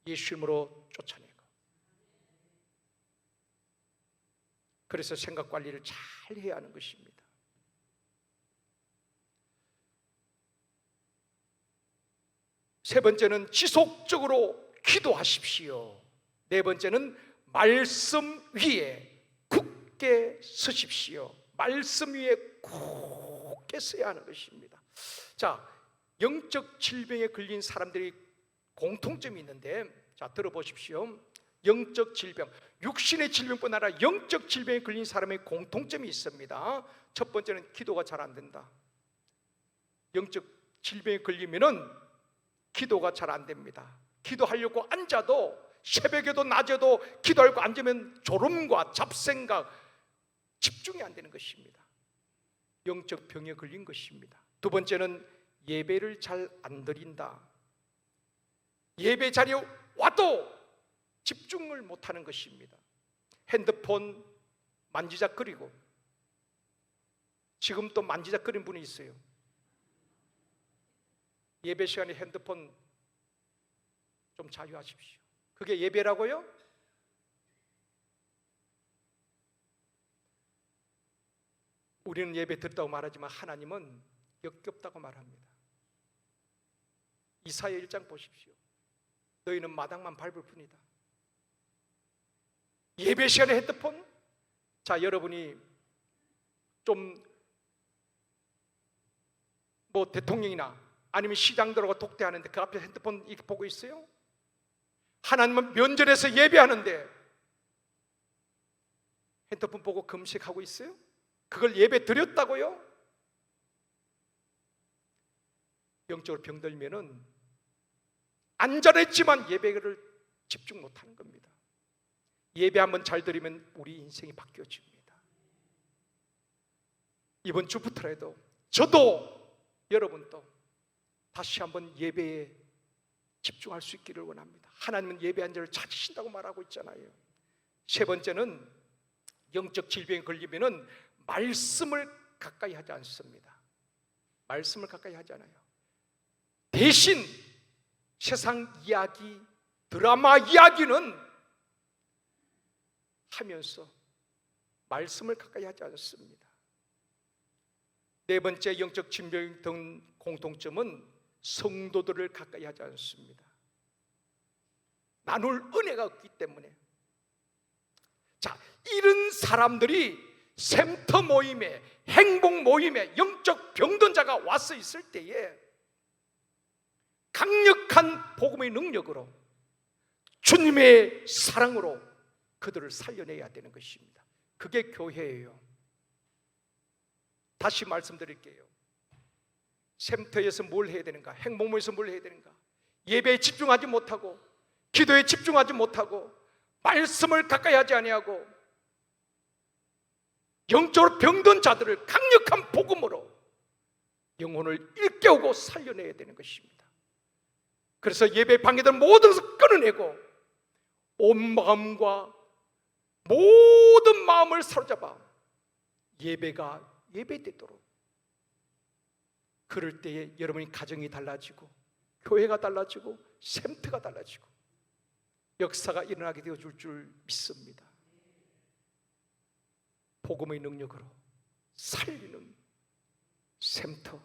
예수 이름으로 쫓아내고, 그래서 생각 관리를 잘 해야 하는 것입니다. 세 번째는 지속적으로 기도하십시오. 네 번째는 말씀 위에 굳게 서십시오. 말씀 위에 굳게 서야 하는 것입니다. 자, 영적 질병에 걸린 사람들이 공통점이 있는데, 자, 들어보십시오. 영적 질병, 육신의 질병뿐 아니라 영적 질병에 걸린 사람의 공통점이 있습니다. 첫 번째는 기도가 잘 안 된다. 영적 질병에 걸리면은 기도가 잘 안 됩니다. 기도하려고 앉아도, 새벽에도 낮에도 기도하려고 앉으면 졸음과 잡생각, 집중이 안 되는 것입니다. 영적 병에 걸린 것입니다. 두 번째는 예배를 잘 안 드린다. 예배 자리에 와도 집중을 못하는 것입니다. 핸드폰 만지작거리고, 지금 또 만지작거리는 분이 있어요. 예배 시간에 핸드폰 좀 자유하십시오. 그게 예배라고요? 우리는 예배 듣다고 말하지만 하나님은 역겹다고 말합니다. 이사야 1장 보십시오. 너희는 마당만 밟을 뿐이다. 예배 시간에 핸드폰? 자, 여러분이 좀 뭐 대통령이나 아니면 시장 들어가 독대하는데 그 앞에 핸드폰 이렇게 보고 있어요? 하나님은 면전에서 예배하는데 핸드폰 보고 금식하고 있어요? 그걸 예배 드렸다고요? 영적으로 병들면은 안전했지만 예배를 집중 못하는 겁니다. 예배 한번 잘 드리면 우리 인생이 바뀌어집니다. 이번 주부터라도 저도 여러분도 다시 한번 예배에 집중할 수 있기를 원합니다. 하나님은 예배한 자를 찾으신다고 말하고 있잖아요. 세 번째는 영적 질병에 걸리면은 말씀을 가까이 하지 않습니다. 말씀을 가까이 하지 않아요. 대신 세상 이야기, 드라마 이야기는 하면서 말씀을 가까이 하지 않습니다. 네 번째 영적 질병 등 공통점은 성도들을 가까이 하지 않습니다. 나눌 은혜가 없기 때문에. 자, 이런 사람들이 샘터 모임에, 행복 모임에 영적 병든 자가 와서 있을 때에 강력한 복음의 능력으로, 주님의 사랑으로 그들을 살려내야 되는 것입니다. 그게 교회예요. 다시 말씀드릴게요. 샘터에서 뭘 해야 되는가? 행복모에서 뭘 해야 되는가? 예배에 집중하지 못하고, 기도에 집중하지 못하고, 말씀을 가까이 하지 아니하고, 영적으로 병든 자들을 강력한 복음으로 영혼을 일깨우고 살려내야 되는 것입니다. 그래서 예배 방해들 모든 것을 끊어내고 온 마음과 모든 마음을 사로잡아 예배가 예배되도록, 그럴 때에 여러분이 가정이 달라지고 교회가 달라지고 샘터가 달라지고 역사가 일어나게 되어줄 줄 믿습니다. 복음의 능력으로 살리는 샘터.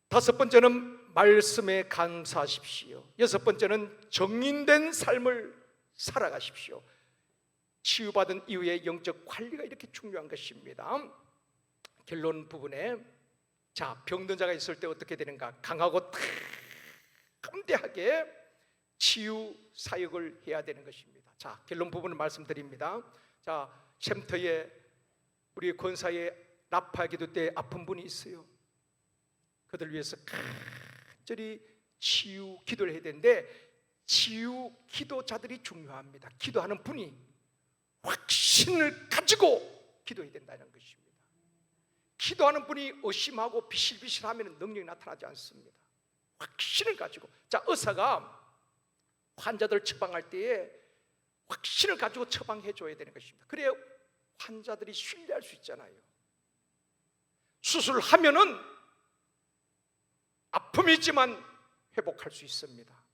다섯 번째는 말씀에 감사하십시오. 여섯 번째는 정인된 삶을 살아가십시오. 치유받은 이후의 영적 관리가 이렇게 중요한 것입니다. 결론 부분에 병든 자가 있을 때 어떻게 되는가? 강하고 담대하게 치유 사역을 해야 되는 것입니다. 결론 부분을 말씀드립니다. 샘터에 우리 권사에 라파 기도 때 아픈 분이 있어요. 그들 위해서 간절히 치유 기도를 해야 되는데, 치유 기도자들이 중요합니다. 기도하는 분이 확신을 가지고 기도해야 된다는 것입니다. 기도하는 분이 의심하고 비실비실하면 능력이 나타나지 않습니다. 확신을 가지고. 의사가 환자들 처방할 때에 확신을 가지고 처방해 줘야 되는 것입니다. 그래야 환자들이 신뢰할 수 있잖아요. 수술을 하면은 아픔이 있지만 회복할 수 있습니다.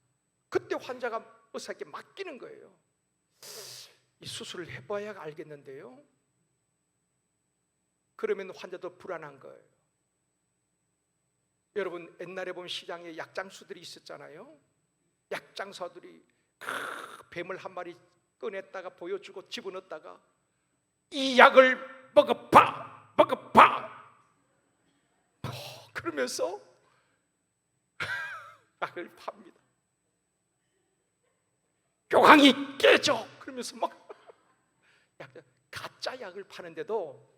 그때 환자가 의사에게 맡기는 거예요. 이 수술을 해봐야 알겠는데요. 그러면 환자도 불안한 거예요. 여러분, 옛날에 보면 시장에 약장수들이 있었잖아요. 약장사들이 뱀을 한 마리 꺼냈다가 보여주고 집어넣었다가 이 약을 먹어봐 그러면서 약을 팝니다. 교황이 깨져 그러면서 막 가짜 약을 파는데도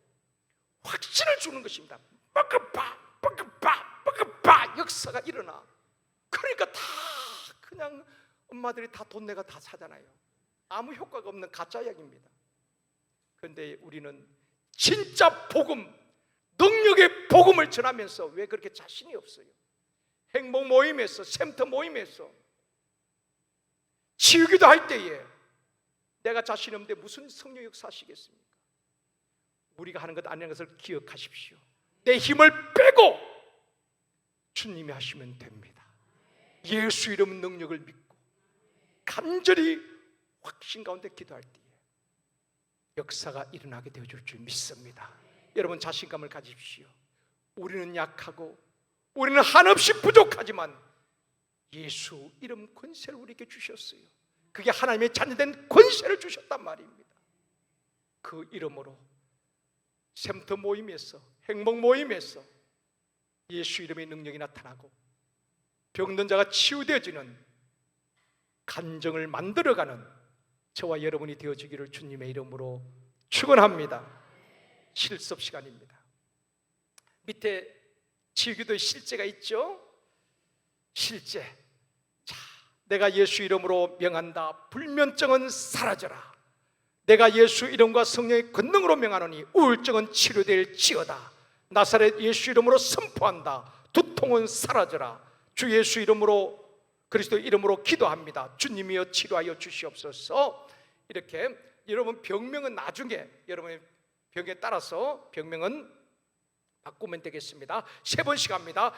확신을 주는 것입니다. 먹어봐 역사가 일어나. 그러니까 다 그냥 엄마들이 다 돈 내가 다 사잖아요. 아무 효과가 없는 가짜 약입니다. 그런데 우리는 진짜 복음, 능력의 복음을 전하면서 왜 그렇게 자신이 없어요? 행복 모임에서, 샘터 모임에서 치유기도 할 때에 내가 자신 없는데 무슨 성령 역사하시겠습니까? 우리가 하는 것 아닌 것을 기억하십시오. 내 힘을 빼고 주님이 하시면 됩니다. 예수 이름 능력을 믿고 간절히 확신 가운데 기도할 때에 역사가 일어나게 되어줄 줄 믿습니다. 여러분, 자신감을 가지십시오. 우리는 약하고 우리는 한없이 부족하지만 예수 이름 권세를 우리에게 주셨어요. 그게 하나님의 자녀된 권세를 주셨단 말입니다. 그 이름으로 샘터 모임에서, 행복 모임에서 예수 이름의 능력이 나타나고 병든 자가 치유되어지는 간정을 만들어가는 저와 여러분이 되어지기를 주님의 이름으로 축원합니다. 실습 시간입니다. 밑에 치유기도의 실제가 있죠. 실제. 내가 예수 이름으로 명한다. 불면증은 사라져라. 내가 예수 이름과 성령의 권능으로 명하노니 우울증은 치료될지어다. 나사렛 예수 이름으로 선포한다. 두통은 사라져라. 주 예수 이름으로, 그리스도 이름으로 기도합니다. 주님이여 치료하여 주시옵소서. 이렇게 여러분 병명은 나중에 여러분의 병에 따라서 병명은 바꾸면 되겠습니다. 3번씩 합니다.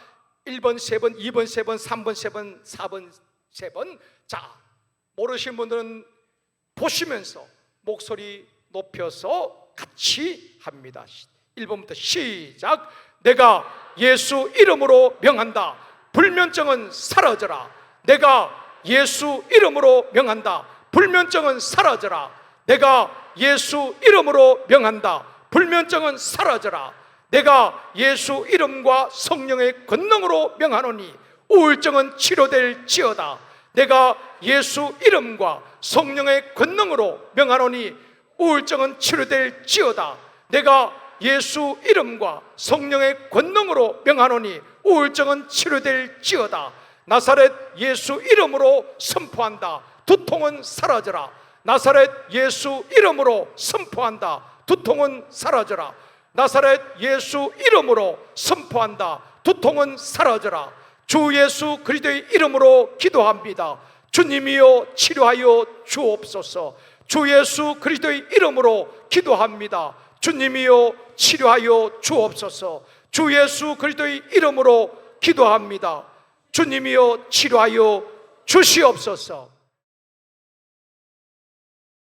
1번 3번, 2번 3번, 3번 3번, 4번 3번. 모르시는 분들은 보시면서 목소리 높여서 같이 합니다. 1번부터 시작. 내가 예수 이름으로 명한다. 불면증은 사라져라. 내가 예수 이름으로 명한다. 불면증은 사라져라. 내가 예수 이름으로 명한다. 불면증은 사라져라. 내가 예수 이름과 성령의 권능으로 명하노니 우울증은 치료될지어다. 내가 예수 이름과 성령의 권능으로 명하노니 우울증은 치료될지어다. 내가 예수 이름과 성령의 권능으로 명하노니 우울증은 치료될지어다. 나사렛 예수 이름으로 선포한다. 두통은 사라져라. 나사렛 예수 이름으로 선포한다. 두통은 사라져라. 나사렛 예수 이름으로 선포한다. 두통은 사라져라. 주 예수 그리스도의 이름으로 기도합니다. 주님이여 치료하여 주옵소서. 주 예수 그리스도의 이름으로 기도합니다. 주님이여 치료하여 주옵소서. 주 예수 그리스도의 이름으로 기도합니다. 주님이여 치료하여 주시옵소서.